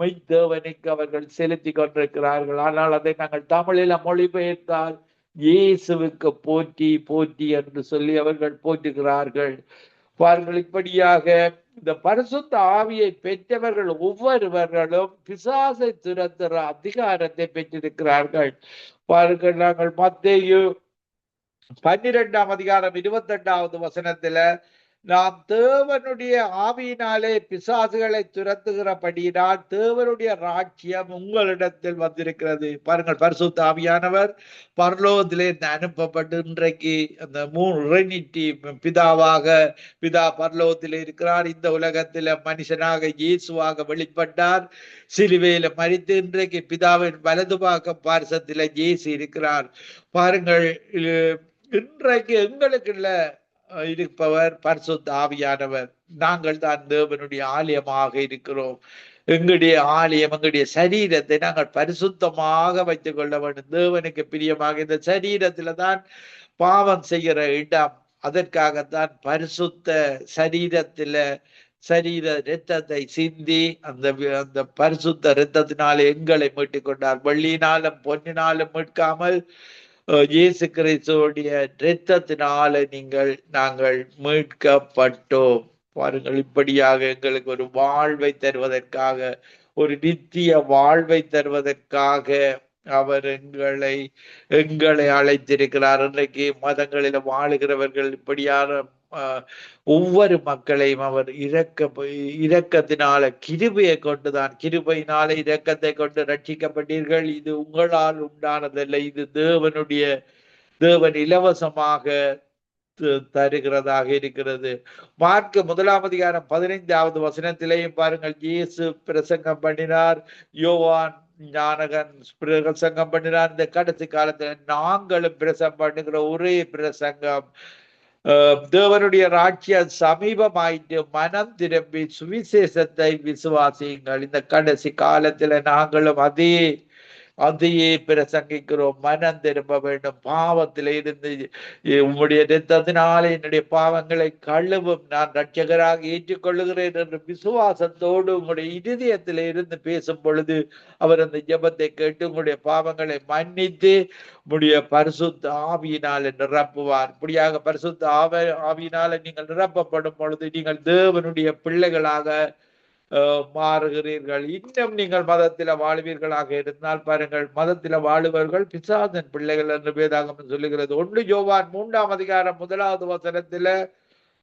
மெய் தேவனுக்கு அவர்கள் செலுத்தி கொண்டிருக்கிறார்கள். ஆனால் அதை நாங்கள் தமிழில் மொழிபெயர்த்தால் இயேசுவுக்கு போற்றி போற்றி என்று சொல்லி அவர்கள் போற்றுகிறார்கள். பாருங்கள், இப்படியாக இந்த பரிசுத்த ஆவியை பெற்றவர்கள் ஒவ்வொருவர்களும் பிசாசை துரத்துற அதிகாரத்தை பெற்றிருக்கிறார்கள். பாருங்கள், நாங்கள் மத்தேயு 12ஆம் அதிகாரம் 28வது வசனத்துல நாம் தேவனுடைய ஆவியினாலே பிசாசுகளை துரத்துகிறபடியினால் தேவனுடைய ராஜ்யம் உங்களிடத்தில் வந்திருக்கிறது. பாருங்கள், பரிசுத்த ஆவியானவர் பரலோகத்திலே அனுப்பப்பட்டு இன்றைக்கு அந்த ட்ரினிட்டி பிதா பரலோகத்திலே இருக்கிறார். இந்த உலகத்தில மனுஷனாக இயேசுவாக வெளிப்பட்டார். சிலுவையில மரித்து இன்றைக்கு பிதாவின் வலதுபாக பார்சத்தில இயேசு இருக்கிறார். பாருங்கள், இன்றைக்கு எங்களுக்குள்ள இருப்பவர் பரிசுத்த ஆவியானவர். நாங்கள் தான் தேவனுடைய ஆலயமாக இருக்கிறோம். எங்களுடைய ஆலயம், எங்களுடைய சரீரத்தை நாங்கள் பரிசுத்தமாக வைத்துக் கொள்ள வேண்டும். தேவனுக்கு பிரியமாக இந்த சரீரத்துல தான் பாவம் செய்கிற இடம். அதற்காகத்தான் பரிசுத்த சரீர இரத்தத்தை சிந்தி அந்த பரிசுத்த இரத்தத்தினாலே எங்களை மீட்டுக் கொண்டார். வெள்ளினாலும் பொன்னினாலும் மீட்காமல் இயேசு கிறிஸ்துவுடைய இரத்தத்தினால நாங்கள் மீட்கப்பட்டோம். பாருங்கள், இப்படியாக எங்களுக்கு ஒரு வாழ்வை தருவதற்காக, ஒரு நித்திய வாழ்வை தருவதற்காக அவர் எங்களை அழைத்திருக்கிறார். இன்றைக்கு மதங்களில் வாழுகிறவர்கள் இப்படியான ஒவ்வொரு மக்களையும் அவர் இரக்கத்தினால, கிருபையை கொண்டுதான், கிருபையினால இரக்கத்தை கொண்டு ரட்சிக்கப்பட்டீர்கள். இது உங்களால் உண்டானதல்ல, இது தேவன் இலவசமாக தருகிறதாக இருக்கிறது. மார்க் 1ஆம் அதிகாரம் 15வது வசனத்திலேயும் பாருங்கள், இயேசு பிரசங்கம் பண்ணினார். யோவான் ஞானகன் பிரசங்கம் பண்ணினார். இந்த கடைசி காலத்துல நாங்களும் பிரசங்கம் பண்ணுகிற ஒரே பிரசங்கம், தேவனுடைய ராஜ்யம் சமீபமாயிட்டு மனம் திரும்பி சுவிசேஷத்தை விசுவாசியுங்கள். இந்த கடைசி காலத்துல நாங்களும் அதையே பிரசங்கிக்கிறோம். மனம் திரும்ப வேண்டும். பாவத்தில இருந்து உம்முடைய இரத்தத்தினாலே என்னுடைய பாவங்களை கழுவும், நான் ரட்சகராக ஏற்றுக்கொள்ளுகிறேன் என்று விசுவாசத்தோடு உங்களுடைய இருதயத்தில இருந்து பேசும் பொழுது அவர் அந்த ஜெபத்தை கேட்டு உங்களுடைய பாவங்களை மன்னித்து உம்முடைய பரிசுத்த ஆவியினால நிரப்புவார். இப்படியாக பரிசுத்த ஆவியினால நீங்கள் நிரப்பப்படும் பொழுது நீங்கள் தேவனுடைய பிள்ளைகளாக மாறுகிறீர்கள். இன்னும் நீங்கள் மதத்தில வாழ்வீர்களாக இருந்தால் பாருங்கள், மதத்தில வாழுபவர்கள் பிசாசின் பிள்ளைகள் என்று வேதாகமம் சொல்லுகிறது. 1 யோவான் 3ஆம் அதிகாரம் 1வது வசனத்தில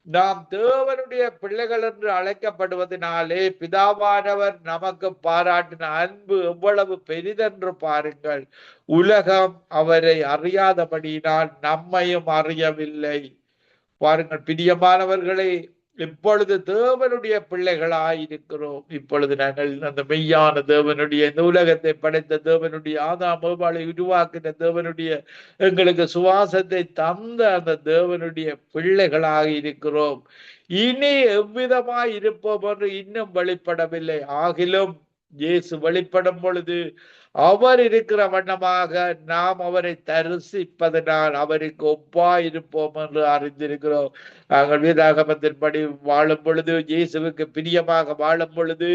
நாம் தேவனுடைய பிள்ளைகள் என்று அழைக்கப்படுவதனாலே பிதாவானவர் நமக்கு பாராட்டின அன்பு எவ்வளவு பெரிதென்று பாருங்கள். உலகம் அவரை அறியாதபடியினால் நம்மையும் அறியவில்லை. பாருங்கள் பிரியமானவர்களே, இப்பொழுது தேவனுடைய பிள்ளைகளாயிருக்கிறோம். இப்பொழுது நாங்கள் அந்த மெய்யான தேவனுடைய, இந்த உலகத்தை படைத்த தேவனுடைய, ஆதாம் ஏவாளை உருவாக்கின தேவனுடைய, எங்களுக்கு சுவாசத்தை தந்த அந்த தேவனுடைய பிள்ளைகளாக இருக்கிறோம். இனி எவ்விதமாய் இருப்போம் என்று இன்னும் வெளிப்படவில்லை. ஆகிலும் இயேசு வெளிப்படும் பொழுது அவர் இருக்கிற வண்ணமாக நாம் அவரை தரிசிப்பதனால் அவருக்கு ஒப்பாயிருப்போம் என்று அறிந்திருக்கிறோம். நாங்கள் வேதாகமத்தின்படி வாழும் பொழுது, இயேசுவுக்கு பிரியமாக வாழும் பொழுது,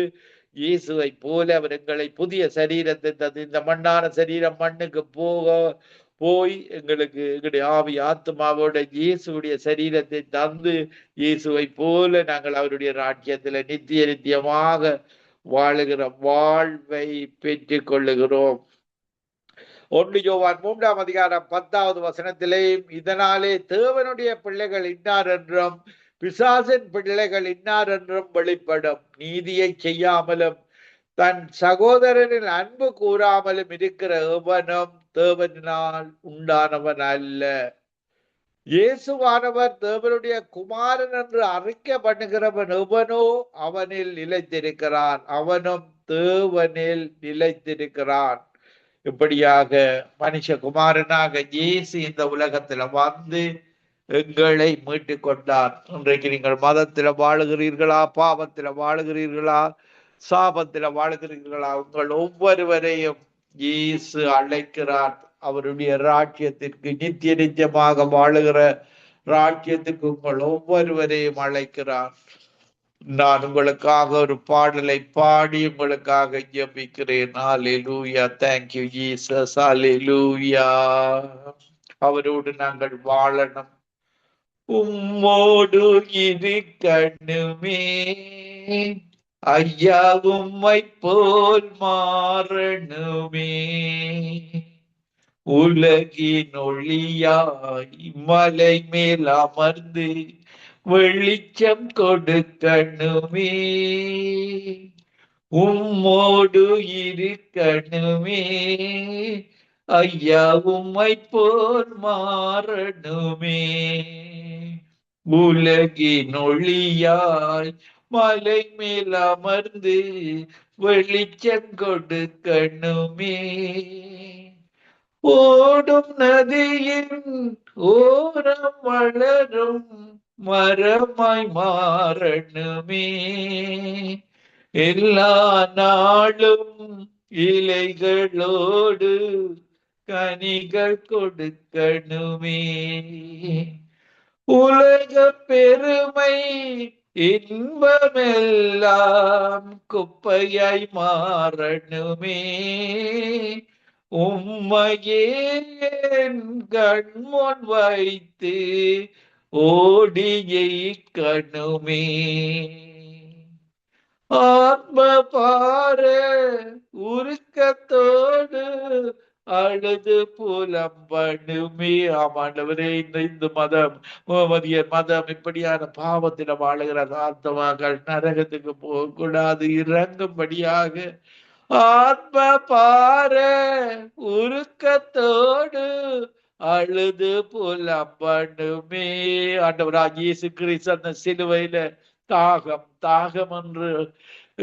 இயேசுவை போல அவர் எங்களை புதிய சரீரத்தை தந்து, இந்த மண்ணான சரீரம் மண்ணுக்கு போய் எங்களுக்கு எங்களுடைய ஆவி ஆத்மாவோட இயேசுடைய சரீரத்தை தந்து, இயேசுவை போல நாங்கள் அவருடைய ராஜ்யத்தில் நித்திய நித்தியமாக வாழுகிற வாழ்வை பெற்றுக் கொள்ளுகிறோம். 1 யோவான் 3ஆம் அதிகாரம் 10வது வசனத்திலே, இதனாலே தேவனுடைய பிள்ளைகள் இன்னார் என்றும் பிசாசின் பிள்ளைகள் இன்னார் என்றும் வெளிப்படும். நீதியை செய்யாமலும் தன் சகோதரனின் அன்பு கூறாமலும் இருக்கிற எவனும் தேவனால் உண்டானவன் அல்ல. இயேசுவானவர் தேவனுடைய குமாரன் என்று அறிக்கை பண்ணுகிறவன் எவனோ அவனில் நிலைத்திருக்கிறான், அவனும் தேவனில் நிலைத்திருக்கிறான். இப்படியாக மனுஷகுமாரனாக இயேசு இந்த உலகத்துல வந்து எங்களை மீட்டு கொண்டார். இன்றைக்கு நீங்கள் மதத்துல வாழுகிறீர்களா, பாவத்துல வாழுகிறீர்களா, சாபத்துல வாழுகிறீர்களா, உங்கள் ஒவ்வொருவரையும் இயேசு அழைக்கிறார். அவருடைய ராஜ்யத்திற்கு, நித்திய நித்தியமாக வாழுகிற ராஜ்யத்துக்கு உங்கள் ஒவ்வொருவரையும் அழைக்கிறார். நான் உங்களுக்காக ஒரு பாடலை பாடி உங்களுக்காக ஜெபிக்கிறேன். ஹல்லேலூயா. Thank you Jesus. ஹல்லேலூயா. அவரோடு நாங்கள் வாழணும். உம்மோடு இருக்கணுமே ஐயா, உம்மை போல் மாறணுமே. உலகின் ஒளியாய் மலை மேல் அமர்ந்து வெளிச்சம் கொடுக்கணுமே. உம்மோடு இருக்கணுமே ஐயா, உம்மை போல் மாறணுமே. உலகின் ஒளியாய் மலை மேல் அமர்ந்து வெளிச்சம் கொடுக்கணுமே. ஓடும் நதியின் ஓரம் வளரும் மரமாய் மாறணுமே. எல்லா நாளும் இலைகளோடு கனிகள் கொடுக்கணுமே. உலக பெருமை இன்பமெல்லாம் குப்பையாய் மாறணுமே. உம்மையே கண்முன் வைத்து ஓடி ஜெயிக்கணுமே. ஆத்ம பார உருக்கத்தோடு அழுது புலம்பணுமே. ஆமாண்டவரே, இந்த மதம், முகமதியர் மதம், இப்படியான பாவத்தில வாழுகிற ஆத்மாக்கள் நரகத்துக்கு போகக்கூடாது, இறங்கும்படியாக ஆத்ம பார உருக்கத்தோடு அழுது புலம்பணுமே. ஆண்டவராகிய இயேசு கிறிஸ்து அந்த சிலுவையில தாகம் என்று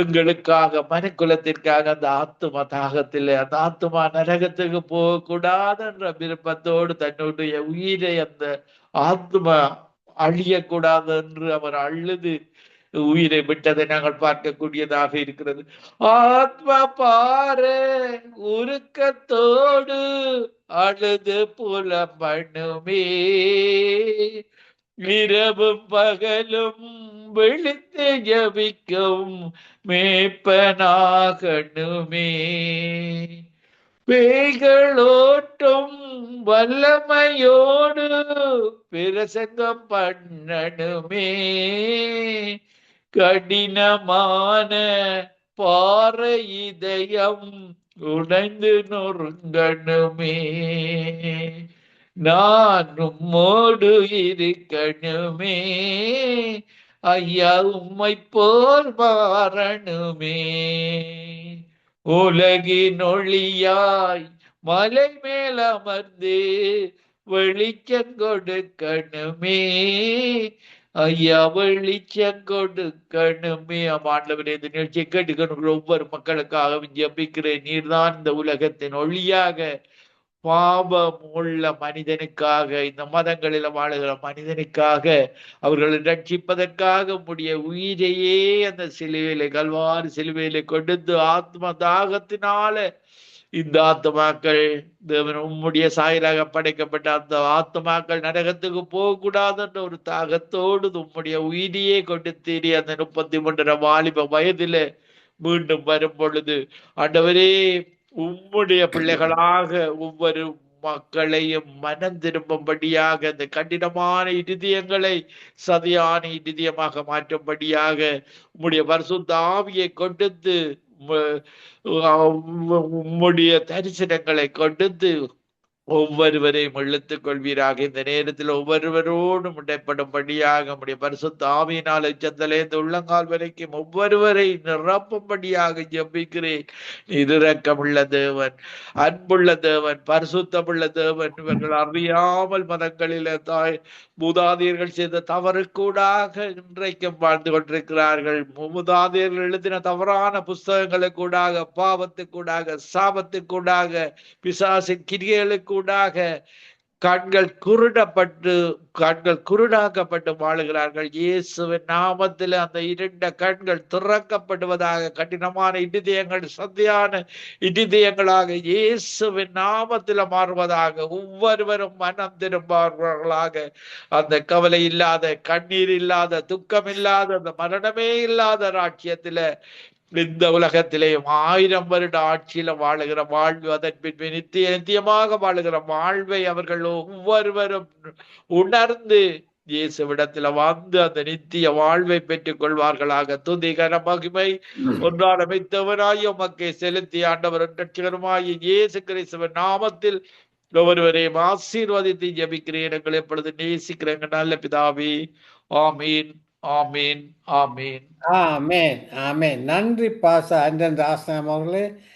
எங்களுக்காக, மனுக்குலத்திற்காக அந்த ஆத்தும தாகத்தில், அந்த ஆத்துமா நரகத்துக்கு போகக்கூடாது என்ற விருப்பத்தோடு தன்னுடைய உயிரை, அந்த ஆத்மா அழியக்கூடாது என்று அவர் அழுது உயிரை விட்டதை நாங்கள் பார்க்கக்கூடியதாக இருக்கிறது. ஆத்ம பார உருக்கத்தோடு அழுது புலம்பணுமே. இரவும் பகலும் விழித்து ஜபிக்கும் மேய்ப்பனாகணுமே. பேய்களோட்டும் வல்லமையோடு பிரசங்கம் பண்ணணுமே. கடினமான பாறை இதயம் உடைந்து நொறுங்கணுமே. நான் உம்மோடு இருக்கணுமே, ஐயா உம்மை போல் மாறணுமே. உலகின் ஒளியாய் மலை மேல் அமர்ந்து வெளிச்சம் கொடுக்கணுமே, ஐயா வெளிச்சம் கொடுக்கணுமே. ஆண்டவரே, இந்த நிகழ்ச்சியை கேட்டுக்கொண்டு ஒவ்வொரு மக்களுக்காகவும் ஜெபிக்கிறேன். நீர்தான் இந்த உலகத்தின் ஒளியாக, பாவம் உள்ள மனிதனுக்காக, இந்த மதங்களில் வாழுகிற மனிதனுக்காக, அவர்களை ரட்சிப்பதற்காக உம்முடைய உயிரையே அந்த சிலுவையிலே, கல்வாரி சிலுவையிலே கொடுத்து ஆத்ம தாகத்தினால இந்த ஆத்மாக்கள் தேவன் உம்முடைய சாயலாக படைக்கப்பட்ட அந்த ஆத்மாக்கள் நரகத்துக்கு போகக்கூடாது என்ற ஒரு தாகத்தோடு உம்முடைய உயிரியே கொடுத்தீரி. அந்த 33 வாலிப வயதில மீண்டும் வரும் பொழுது ஆண்டவரே, உம்முடைய பிள்ளைகளாக ஒவ்வொரு மக்களையும் மனம் திரும்பும்படியாக, இந்த கடினமான இருதயங்களை சதியான இருதயமாக மாற்றும்படியாக உம்முடைய பரிசுத்த ஆவியை கொடுத்து, உம்முடைய தரிசனங்களை கொடுத்து ஒவ்வொருவரையும் இழுத்துக் கொள்வீராக. இந்த நேரத்தில் ஒவ்வொருவரோடும் இடைப்படும்படியாக உம்முடைய பரிசுத்த ஆவியினால் எச்சந்தலேந்து உள்ளங்கால் வரைக்கும் ஒவ்வொருவரை நிரப்பும்படியாக ஜெபிக்கிறேன். நீர் இரக்கமுள்ள தேவன், அன்புள்ள தேவன், பரிசுத்தமுள்ள தேவன். இவர்கள் அறியாமல் மதங்களில மூதாதையர்கள் செய்த தவறுக்கூடாக இன்றைக்கும் வாழ்ந்து கொண்டிருக்கிறார்கள். மூதாதையர்கள் எழுதின தவறான புஸ்தகங்களுக்கூடாக, பாவத்துக்கூடாக, சாபத்துக்கூடாக, பிசாசின் கிரியைகளுக்கூடாக கண்கள் குருடாக்கப்பட்டு வாழுகிறார்கள். இயேசுவின் நாமத்தில் அந்த இருண்ட கண்கள் திறக்கப்படுவதாக. கடினமான இருதயங்கள் சத்தியான இருதயங்களாக இயேசுவின் நாமத்தில் மாறுவதாக. ஒவ்வொருவரும் மனம் திரும்புவார்களாக. அந்த கவலை இல்லாத, கண்ணீர் இல்லாத, துக்கம் இல்லாத, அந்த மரணமே இல்லாத ராஜ்யத்தில, இந்த உலகத்திலேயும் 1000 வருட ஆட்சியில வாழுகிற வாழ்வு, அதன் பின்பு நித்தியமாக வாழுகிற வாழ்வை அவர்கள் ஒவ்வொருவரும் உணர்ந்து இயேசுவிடத்துல வந்து அந்த நித்திய வாழ்வை பெற்றுக் கொள்வார்களாக. துதிகர மகிமை ஒன்றால் அமைத்தவராய் உமக்கை செலுத்தி ஆண்டவர் ரட்சகருமாய் இயேசு கிறிஸ்துவின் நாமத்தில் ஒவ்வொருவரையும் ஆசீர்வதித்து ஜெபிக்கிறேன். எங்களை எப்பொழுது நேசிக்கிறேங்க நல்ல பிதாவே. ஆமீன், ஆமீன், ஆமீன். ஆமென், ஆமென். நன்றி பாச அன்றன் ராசனம் அவர்களே.